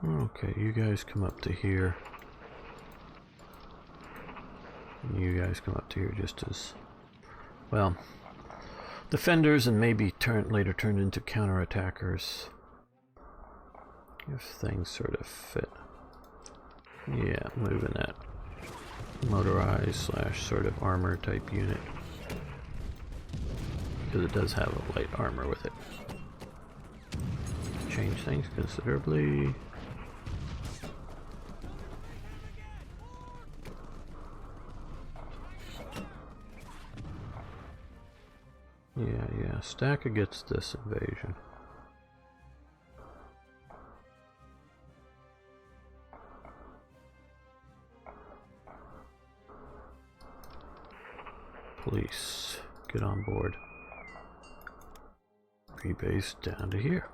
Okay, you guys come up to here. And you guys come up to here just as, well, defenders, and maybe later turn into counterattackers if things sort of fit. Yeah, moving that motorized / sort of armor type unit, because it does have a light armor with it. Change things considerably. Yeah, stack against this invasion. Police, get on board. Rebase down to here.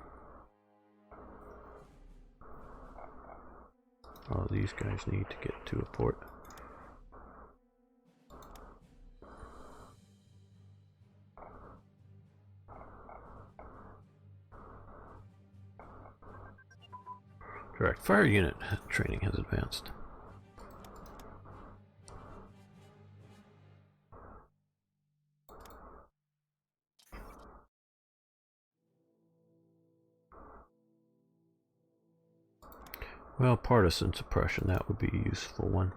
Oh, these guys need to get to a port. Direct fire unit training has advanced. Well, partisan suppression, that would be a useful one.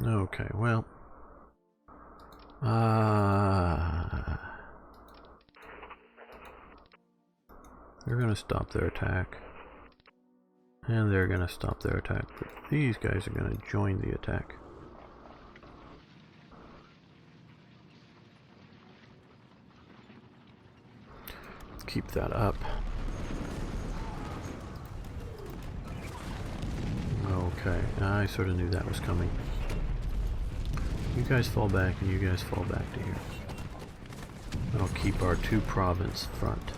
Okay, well, they're gonna stop their attack, and they're gonna stop their attack, but these guys are gonna join the attack. Let's keep that up. Okay, I sort of knew that was coming. You guys fall back, and you guys fall back to here. That'll keep our 2 province front.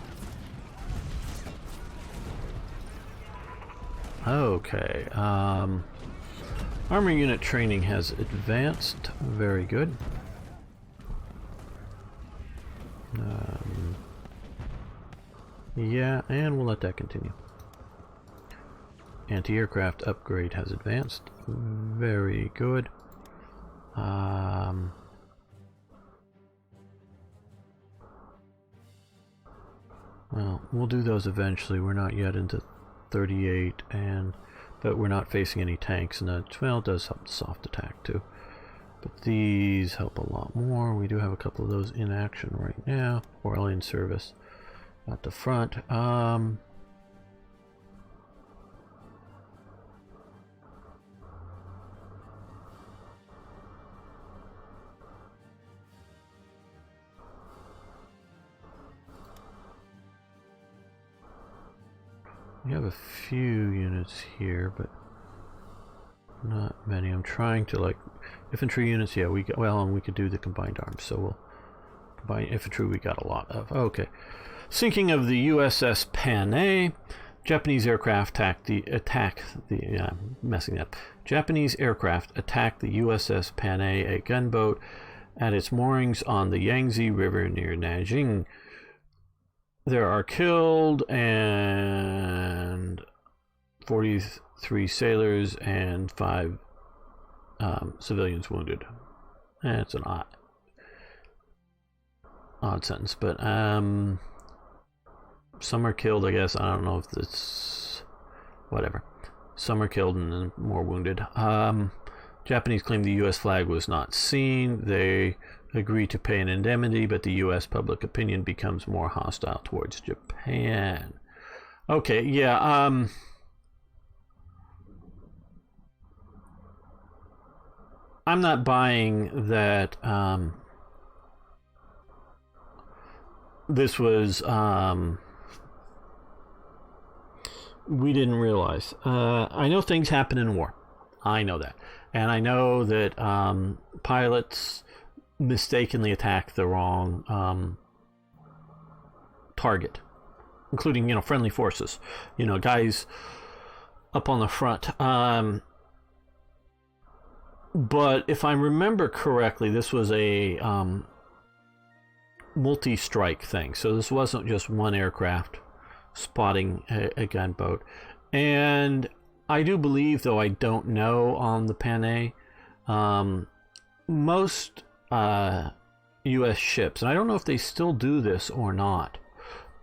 Okay, armor unit training has advanced. Very good. Yeah, and we'll let that continue. Anti-aircraft upgrade has advanced. Very good. Well, we'll do those eventually. We're not yet into 38, but we're not facing any tanks, and that, well, it does help the soft attack too. But these help a lot more. We do have a couple of those in action right now, or in service at the front. We have a few units here, but not many. I'm trying to, like, infantry units. Yeah, we got, well, and we could do the combined arms, so we'll combine infantry. We got a lot of. Okay, sinking of the USS Panay. Japanese aircraft messing up. Japanese aircraft attacked the USS Panay, a gunboat, at its moorings on the Yangtze River near Nanjing. There are killed and 43 sailors and 5 civilians wounded. That's an odd sentence, but some are killed, I guess. I don't know if it's whatever. Some are killed and then more wounded. Japanese claim the U.S. flag was not seen. They agree to pay an indemnity, but the U.S. public opinion becomes more hostile towards Japan. Okay, yeah, I'm not buying that this was we didn't realize. I know things happen in war. I know that. And I know that pilots mistakenly attack the wrong target, including, you know, friendly forces, you know, guys up on the front. But if I remember correctly, this was a multi-strike thing. So this wasn't just one aircraft spotting a gunboat. And I do believe, though I don't know on the Panay, most U.S. ships, and I don't know if they still do this or not,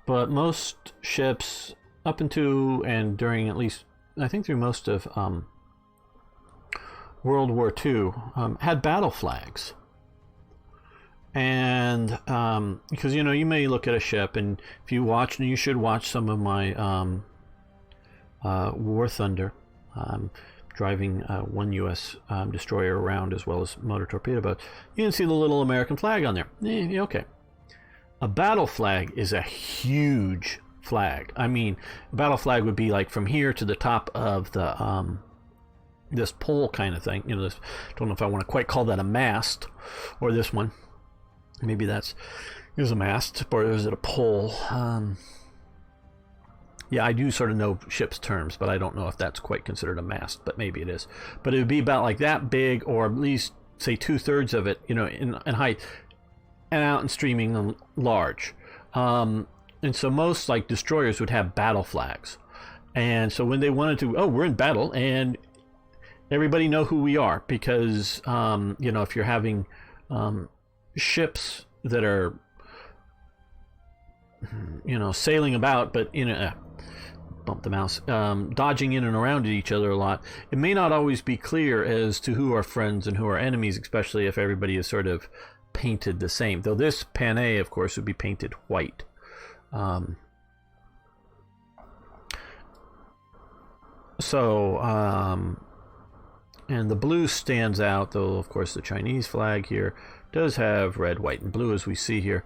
but most ships up into and during, at least I think through most of World War II, had battle flags. And because, you know, you may look at a ship, and if you watch, and you should watch some of my War Thunder, driving one U.S. destroyer around, as well as motor torpedo boats, you can see the little American flag on there. Okay. A battle flag is a huge flag. I mean, a battle flag would be like from here to the top of the this pole kind of thing. You know, this, don't know if I want to quite call that a mast, or this one. Maybe is a mast, or is it a pole? Yeah, I do sort of know ship's terms, but I don't know if that's quite considered a mast, but maybe it is. But it would be about like that big, or at least, say, 2/3 of it, you know, in height, and out and streaming and large. And so most, like, destroyers would have battle flags. And so when they wanted to, oh, we're in battle, and everybody know who we are, because, you know, if you're having ships that are, you know, sailing about, but in a bump the mouse, dodging in and around each other a lot, it may not always be clear as to who are friends and who are enemies, especially if everybody is sort of painted the same. Though this Panay, of course, would be painted white. And the blue stands out, though, of course, the Chinese flag here does have red, white, and blue, as we see here.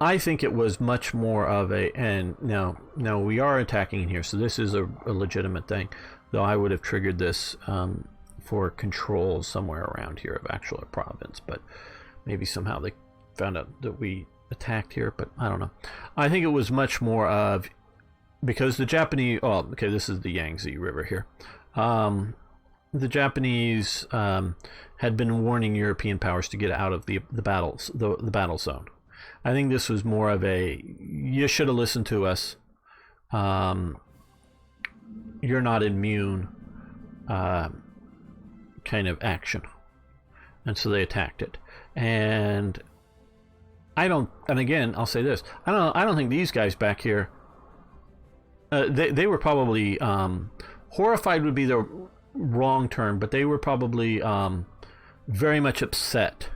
I think it was much more of a, and now we are attacking here, so this is a legitimate thing, though I would have triggered this for control somewhere around here of actual province, but maybe somehow they found out that we attacked here, but I don't know. I think it was much more of, because the Japanese, oh, okay, this is the Yangtze River here. The Japanese had been warning European powers to get out of the battle zone. I think this was more of a, you should have listened to us. You're not immune kind of action. And so they attacked it. And again, I'll say this. I don't think these guys back here, they were probably, horrified would be the wrong term, but they were probably very much upset.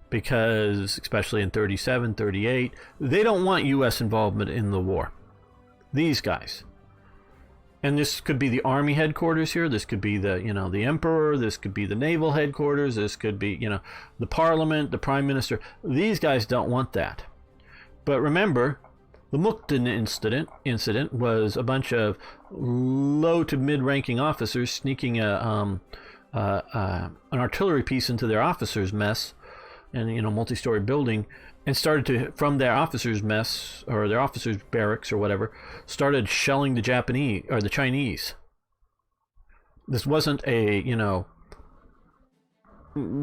Because, especially in 37, 38, they don't want U.S. involvement in the war. These guys. And this could be the Army headquarters here. This could be the, the Emperor. This could be the Naval headquarters. This could be, the Parliament, the Prime Minister. These guys don't want that. But remember, the Mukden incident was a bunch of low to mid-ranking officers sneaking an artillery piece into their officers' mess. And multi-story building, and started to, from their officers' mess or their officers' barracks or whatever, started shelling the Japanese or the Chinese. This wasn't a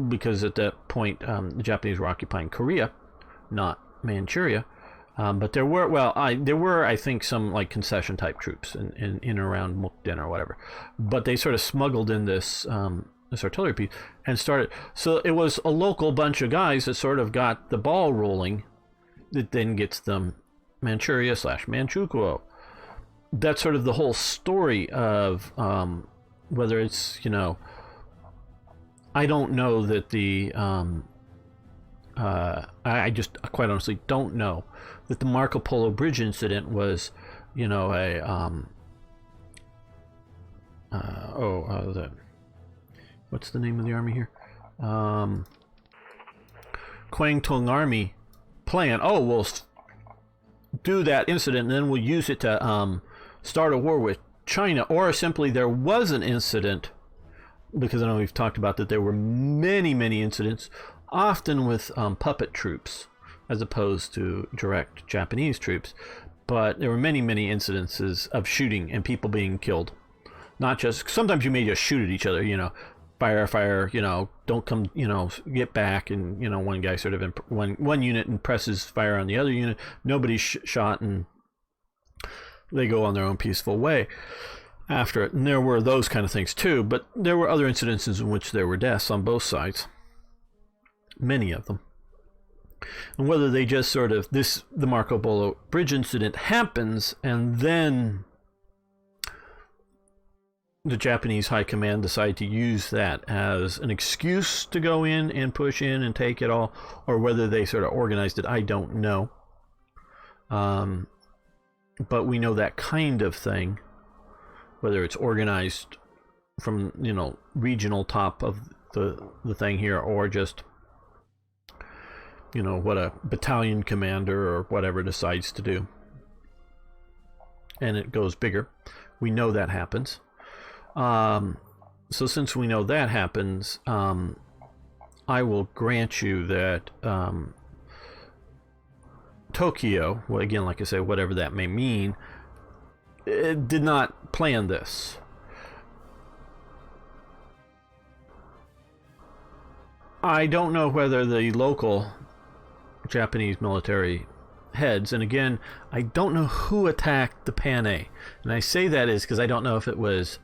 because at that point the Japanese were occupying Korea, not Manchuria, but there were I think some like concession type troops in and around Mukden or whatever, but they sort of smuggled in this artillery piece and started. So it was a local bunch of guys that sort of got the ball rolling that then gets them Manchuria/Manchukuo. That's sort of the whole story of whether it's, I don't know that the I just quite honestly don't know that the Marco Polo Bridge incident was, what's the name of the army here? Kwangtung Army plan. Oh, we'll do that incident and then we'll use it to start a war with China. Or simply there was an incident, because I know we've talked about that there were many, many incidents, often with puppet troops as opposed to direct Japanese troops. But there were many, many incidences of shooting and people being killed. Not just, sometimes you may just shoot at each other, fire, don't come, get back, and one guy sort of one unit impresses fire on the other unit, nobody's shot, and they go on their own peaceful way after it. And there were those kind of things too, but there were other incidences in which there were deaths on both sides, many of them. And whether they just sort of, the Marco Polo Bridge incident happens, and then the Japanese high command decided to use that as an excuse to go in and push in and take it all, or whether they sort of organized it, I don't know. But we know that kind of thing, whether it's organized from, regional top of the thing here, or just, what a battalion commander or whatever decides to do. And it goes bigger. We know that happens. So since we know that happens, I will grant you that Tokyo, well, again, like I say, whatever that may mean, it did not plan this. I don't know whether the local Japanese military heads, and again, I don't know who attacked the Panay, and I say that is because I don't know if it was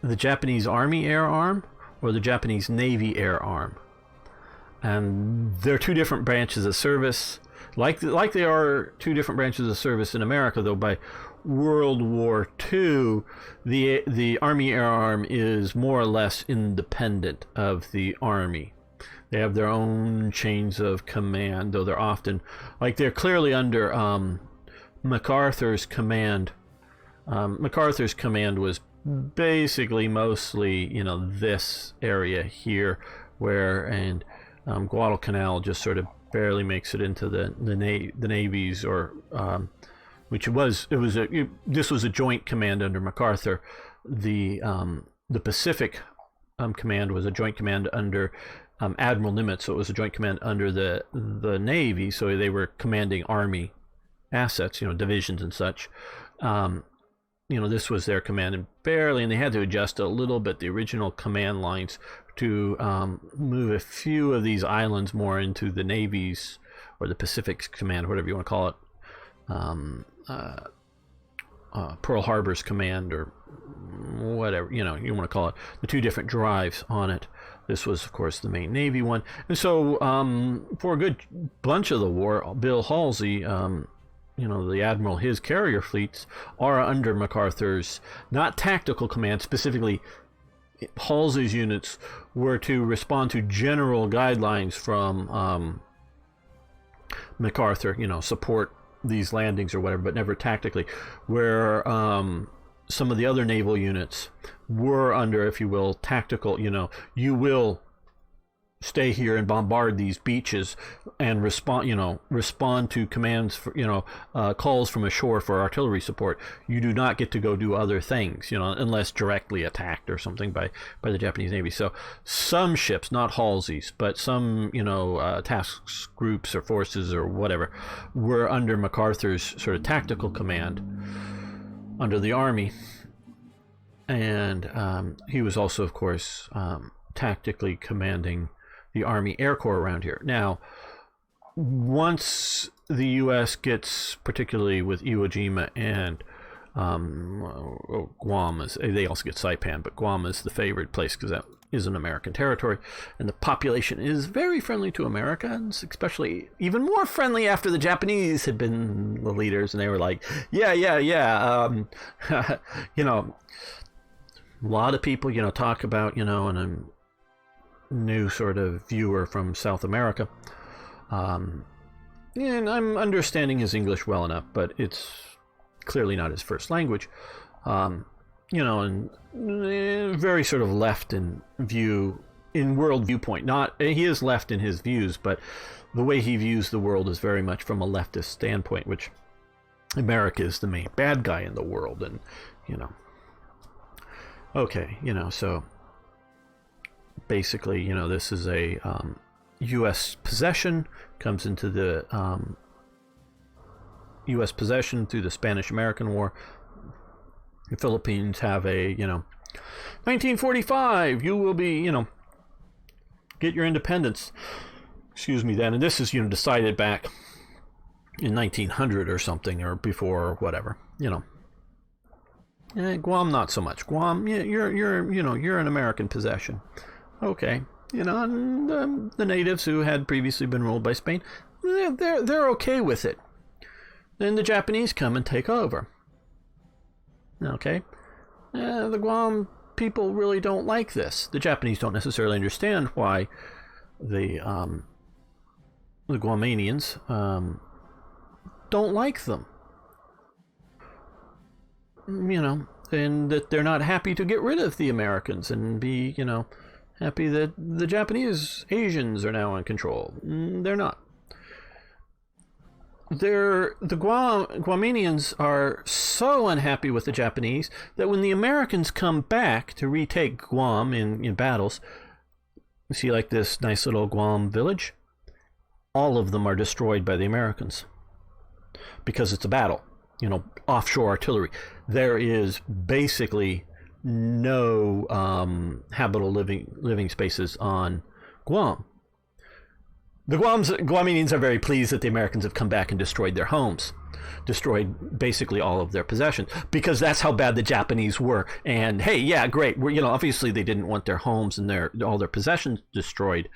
the Japanese Army Air Arm or the Japanese Navy Air Arm. And they're two different branches of service, like they are two different branches of service in America, though by World War II, the Army Air Arm is more or less independent of the Army. They have their own chains of command, though they're often, they're clearly under MacArthur's command. MacArthur's command was basically mostly, this area here, and Guadalcanal just sort of barely makes it into the navies, or this was a joint command under MacArthur. The Pacific command was a joint command under Admiral Nimitz, so it was a joint command under the Navy. So they were commanding Army assets, divisions and such. This was their command, and they had to adjust a little bit the original command lines to move a few of these islands more into the Navy's, or the Pacific Command, whatever you want to call it, Pearl Harbor's command, or whatever you want to call it, the two different drives on it. This was, of course, the main Navy one. And so for a good bunch of the war, Bill Halsey, the admiral, his carrier fleets are under MacArthur's, not tactical command. Specifically, Halsey's units were to respond to general guidelines from MacArthur, support these landings or whatever, but never tactically. Where some of the other naval units were under, if you will, tactical, you will stay here and bombard these beaches and respond to commands for, calls from ashore for artillery support. You do not get to go do other things, unless directly attacked or something by the Japanese Navy. So some ships, not Halsey's, but some, task groups or forces or whatever, were under MacArthur's sort of tactical command under the Army. And he was also, of course, tactically commanding the Army Air Corps around here. Now, once the U.S. gets, particularly with Iwo Jima and Guam, they also get Saipan, but Guam is the favorite place because that is an American territory, and the population is very friendly to Americans, especially even more friendly after the Japanese had been the leaders, and they were like, yeah. A lot of people, talk about, and I'm new sort of viewer from South America, and I'm understanding his English well enough, but it's clearly not his first language, and very sort of left in world viewpoint. Not, he is left in his views, but the way he views the world is very much from a leftist standpoint, which America is the main bad guy in the world, and okay, so basically, this is a U.S. possession, comes into the U.S. possession through the Spanish-American War. The Philippines have a, 1945, you will be, get your independence. Excuse me, then. And this is, decided back in 1900 or something, or before, or whatever, Guam, not so much. Guam, you're an American possession. Okay, and the natives who had previously been ruled by Spain, they're okay with it. Then the Japanese come and take over. Okay, the Guam people really don't like this. The Japanese don't necessarily understand why the Guamanians don't like them. And that they're not happy to get rid of the Americans and be, happy that the Japanese Asians are now in control. They're not. The Guamanians are so unhappy with the Japanese that when the Americans come back to retake Guam in battles, you see like this nice little Guam village, all of them are destroyed by the Americans because it's a battle. Offshore artillery. There is basically no habitable living spaces on Guam. The Guamanians are very pleased that the Americans have come back and destroyed their homes, destroyed basically all of their possessions, because that's how bad the Japanese were. And hey, yeah, great. Obviously they didn't want their homes and all their possessions destroyed,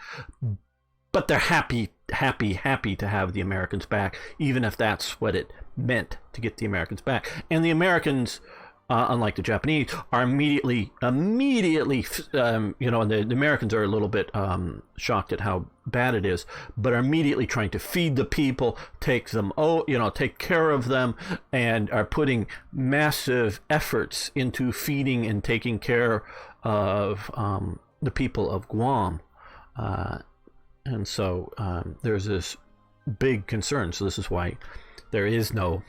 but they're happy to have the Americans back, even if that's what it meant to get the Americans back. And the Americans, unlike the Japanese, are immediately, and the Americans are a little bit shocked at how bad it is, but are immediately trying to feed the people, take care of them, and are putting massive efforts into feeding and taking care of the people of Guam. And so there's this big concern. So this is why there is no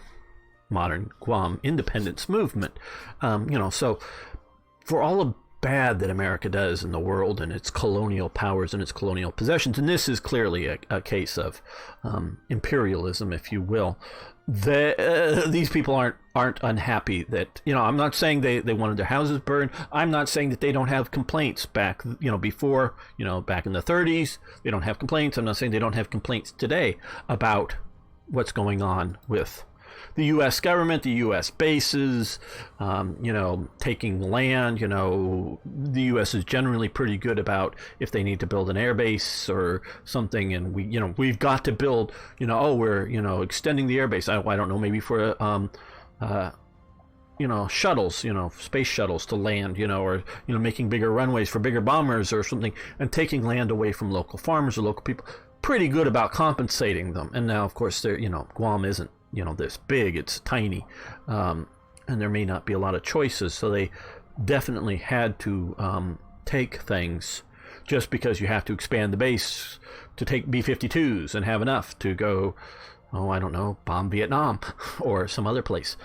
modern Guam independence movement. So for all the bad that America does in the world and its colonial powers and its colonial possessions, and this is clearly a case of imperialism, if you will, these people aren't unhappy that, I'm not saying they wanted their houses burned. I'm not saying that they don't have complaints back, before, back in the 30s, they don't have complaints. I'm not saying they don't have complaints today about what's going on with the U.S. government, the U.S. bases, taking land. The U.S. is generally pretty good about if they need to build an air base or something, and we've got to build. We're extending the air base. I don't know, maybe for shuttles, space shuttles to land, or making bigger runways for bigger bombers or something, and taking land away from local farmers or local people. Pretty good about compensating them. And now, of course, Guam isn't this big, it's tiny, and there may not be a lot of choices, so they definitely had to take things, just because you have to expand the base to take B-52s and have enough to go, bomb Vietnam or some other place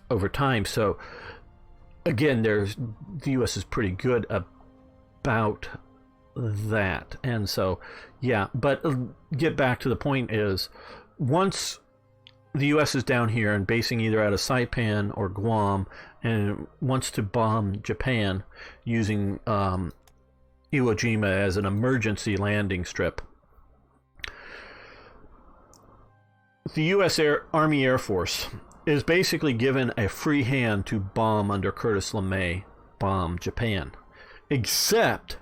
over time. So again, the U.S. is pretty good about that. And so but get back to the point is, once the U.S. is down here and basing either out of Saipan or Guam and wants to bomb Japan using Iwo Jima as an emergency landing strip, the U.S. Army Air Force is basically given a free hand to bomb under Curtis LeMay, bomb Japan, except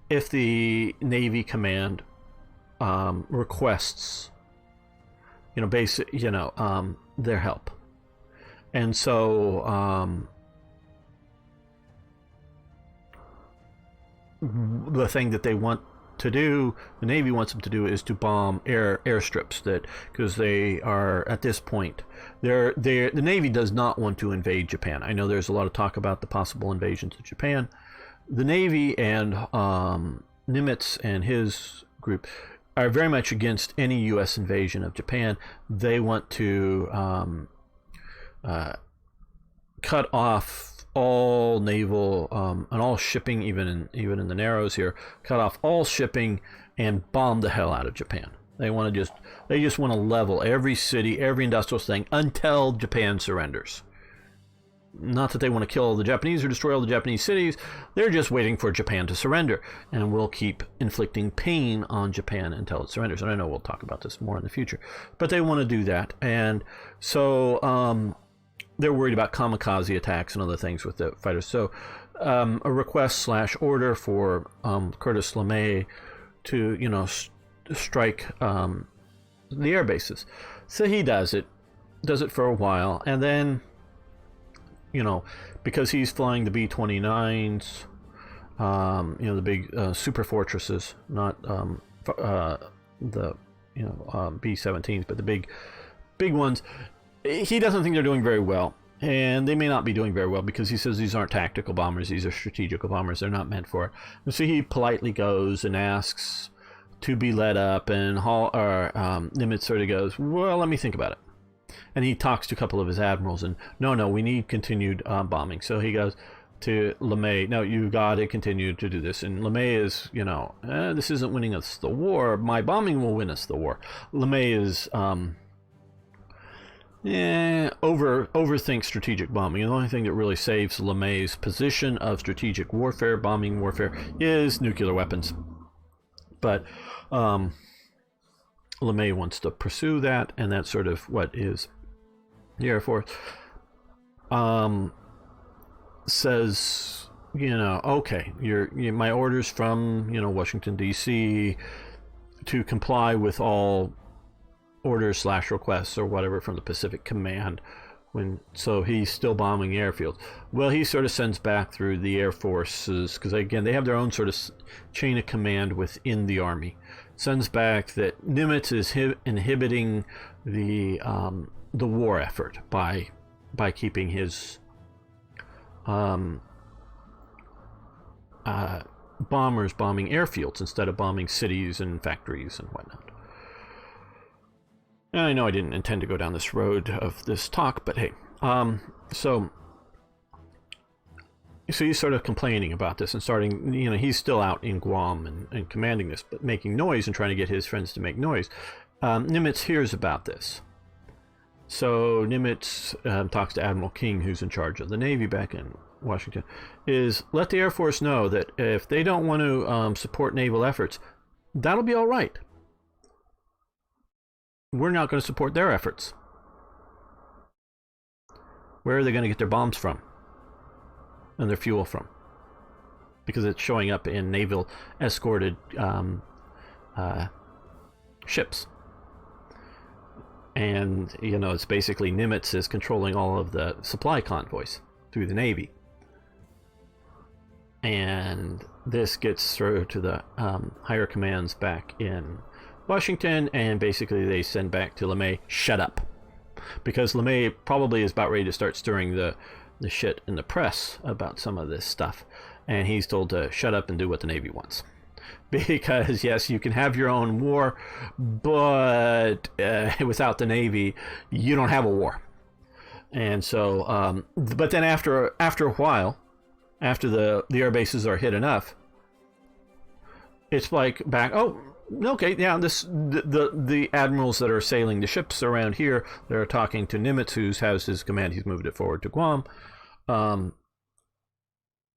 if the Navy command requests their help. And so the thing that they want to do, the Navy wants them to do, is to bomb airstrips, because they are, at this point, the Navy does not want to invade Japan. I know there's a lot of talk about the possible invasion to Japan. The Navy and Nimitz and his group are very much against any U.S. invasion of Japan. They want to cut off all naval and all shipping, even in the Narrows here, cut off all shipping and bomb the hell out of Japan. They just want to level every city, every industrial thing until Japan surrenders. Not that they want to kill all the Japanese or destroy all the Japanese cities. They're just waiting for Japan to surrender, and we'll keep inflicting pain on Japan until it surrenders. And I know we'll talk about this more in the future, but they want to do that. And so they're worried about kamikaze attacks and other things with the fighters. So a request / order for Curtis LeMay to strike the air bases. So he does it for a while, and then because he's flying the B-29s, the big super fortresses, not the B-17s, but the big ones. He doesn't think they're doing very well, and they may not be doing very well, because he says these aren't tactical bombers, these are strategical bombers, they're not meant for it. And so he politely goes and asks to be let up, and Nimitz sort of goes, well, let me think about it. And he talks to a couple of his admirals, and no, we need continued bombing. So he goes to LeMay, no, you got to continue to do this. And LeMay is, this isn't winning us the war. My bombing will win us the war. LeMay is overthinks strategic bombing. And the only thing that really saves LeMay's position of strategic warfare, bombing warfare, is nuclear weapons. But LeMay wants to pursue that, and that's sort of what is the Air Force says, okay, my orders from Washington D.C. to comply with all orders / requests or whatever from the Pacific Command. So he's still bombing airfields. Well, he sort of sends back through the Air Forces, because again, they have their own sort of chain of command within the Army. Sends back that Nimitz is inhibiting the war effort by keeping his bombers bombing airfields instead of bombing cities and factories and whatnot. And I know I didn't intend to go down this road of this talk, but hey. So he's sort of complaining about this and starting, he's still out in Guam and commanding this, but making noise and trying to get his friends to make noise. Nimitz hears about this. So Nimitz talks to Admiral King, who's in charge of the Navy back in Washington, is let the Air Force know that if they don't want to support naval efforts, that'll be all right. We're not going to support their efforts. Where are they going to get their bombs from? And their fuel from? Because it's showing up in naval escorted ships. And, it's basically Nimitz is controlling all of the supply convoys through the Navy. And this gets through to the higher commands back in Washington, and basically they send back to LeMay, shut up. Because LeMay probably is about ready to start stirring the shit in the press about some of this stuff. And he's told to shut up and do what the Navy wants. Because, yes, you can have your own war, but without the Navy, you don't have a war. And so, but then after a while, after the air bases are hit enough, it's like back, okay, yeah, the admirals that are sailing the ships around here, they're talking to Nimitz, who has his command, he's moved it forward to Guam.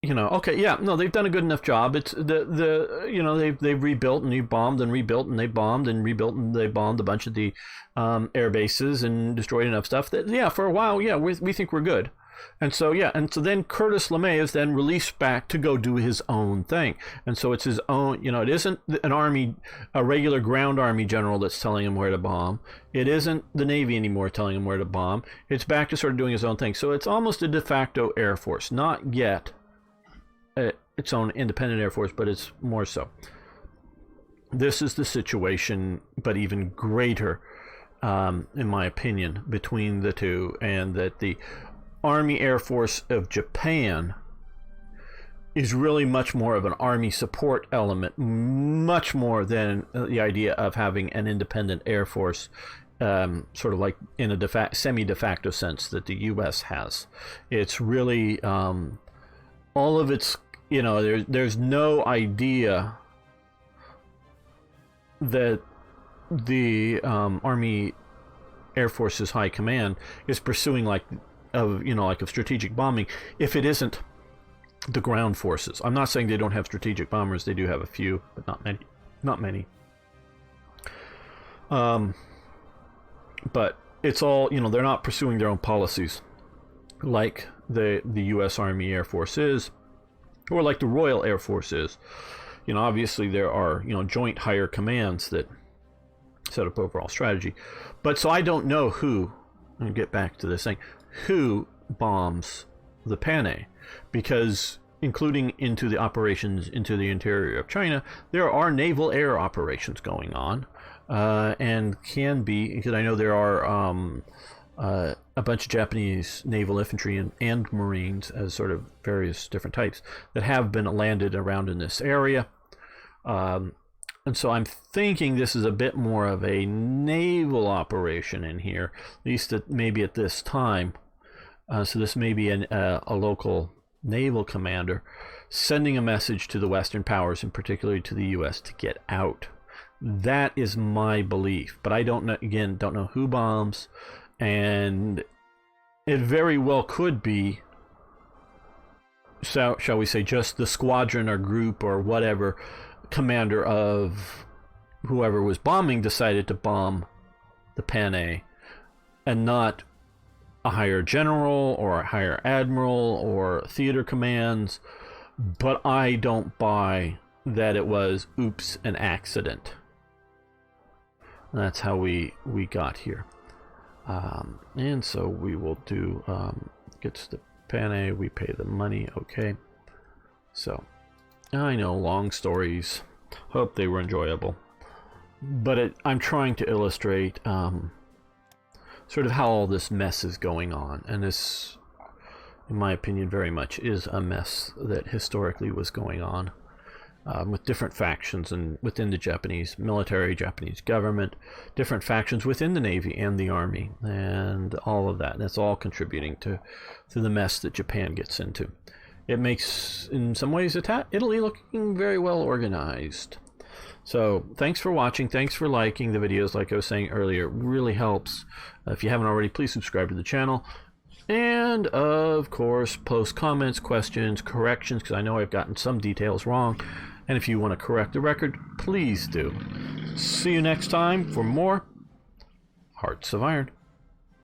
Okay, yeah, no, they've done a good enough job. It's they've rebuilt and bombed and rebuilt and they bombed and rebuilt and they bombed a bunch of the air bases and destroyed enough stuff that, yeah, for a while, yeah, we think we're good. And so, yeah, and so then Curtis LeMay is then released back to go do his own thing. And so it's his own, it isn't a regular ground army general that's telling him where to bomb. It isn't the Navy anymore telling him where to bomb. It's back to sort of doing his own thing. So it's almost a de facto Air Force, not yet its own independent Air Force, but it's more so. This is the situation, but even greater, in my opinion, between the two, and that the Army Air Force of Japan is really much more of an Army support element, much more than the idea of having an independent Air Force, sort of like in a semi-de facto sense that the U.S. has. It's really all of its, there's no idea that the Army Air Force's High Command is pursuing like of strategic bombing if it isn't the ground forces. I'm not saying they don't have strategic bombers. They do have a few, but not many. But it's all, they're not pursuing their own policies like the U.S. Army Air Force is, or like the Royal Air Force is. Obviously there are, joint higher commands that set up overall strategy. But so I don't know who, and get back to this thing, who bombs the Panay, because including into the operations into the interior of China, there are naval air operations going on, and can be, because I know there are a bunch of Japanese naval infantry and Marines as sort of various different types that have been landed around in this area. And so I'm thinking this is a bit more of a naval operation in here, at least maybe at this time. So this may be a local naval commander sending a message to the Western powers, and particularly to the U.S., to get out. That is my belief, but I don't know who bombs, and it very well could be, so shall we say, just the squadron or group or whatever commander of whoever was bombing decided to bomb the Panay, and not a higher general or a higher admiral or theater commands. But I don't buy that it was an accident. That's how we got here. And so we will do gets the Panay, we pay the money, okay. So I know, long stories, hope they were enjoyable, but I'm trying to illustrate sort of how all this mess is going on, and this, in my opinion, very much is a mess that historically was going on. with different factions and within the Japanese military, Japanese government, different factions within the Navy and the Army, and all of that. And that's all contributing to the mess that Japan gets into. It makes, in some ways, Italy looking very well organized. So thanks for watching. Thanks for liking the videos. Like I was saying earlier, it really helps. If you haven't already, please subscribe to the channel. And, of course, post comments, questions, corrections, because I know I've gotten some details wrong. And if you want to correct the record, please do. See you next time for more Hearts of Iron.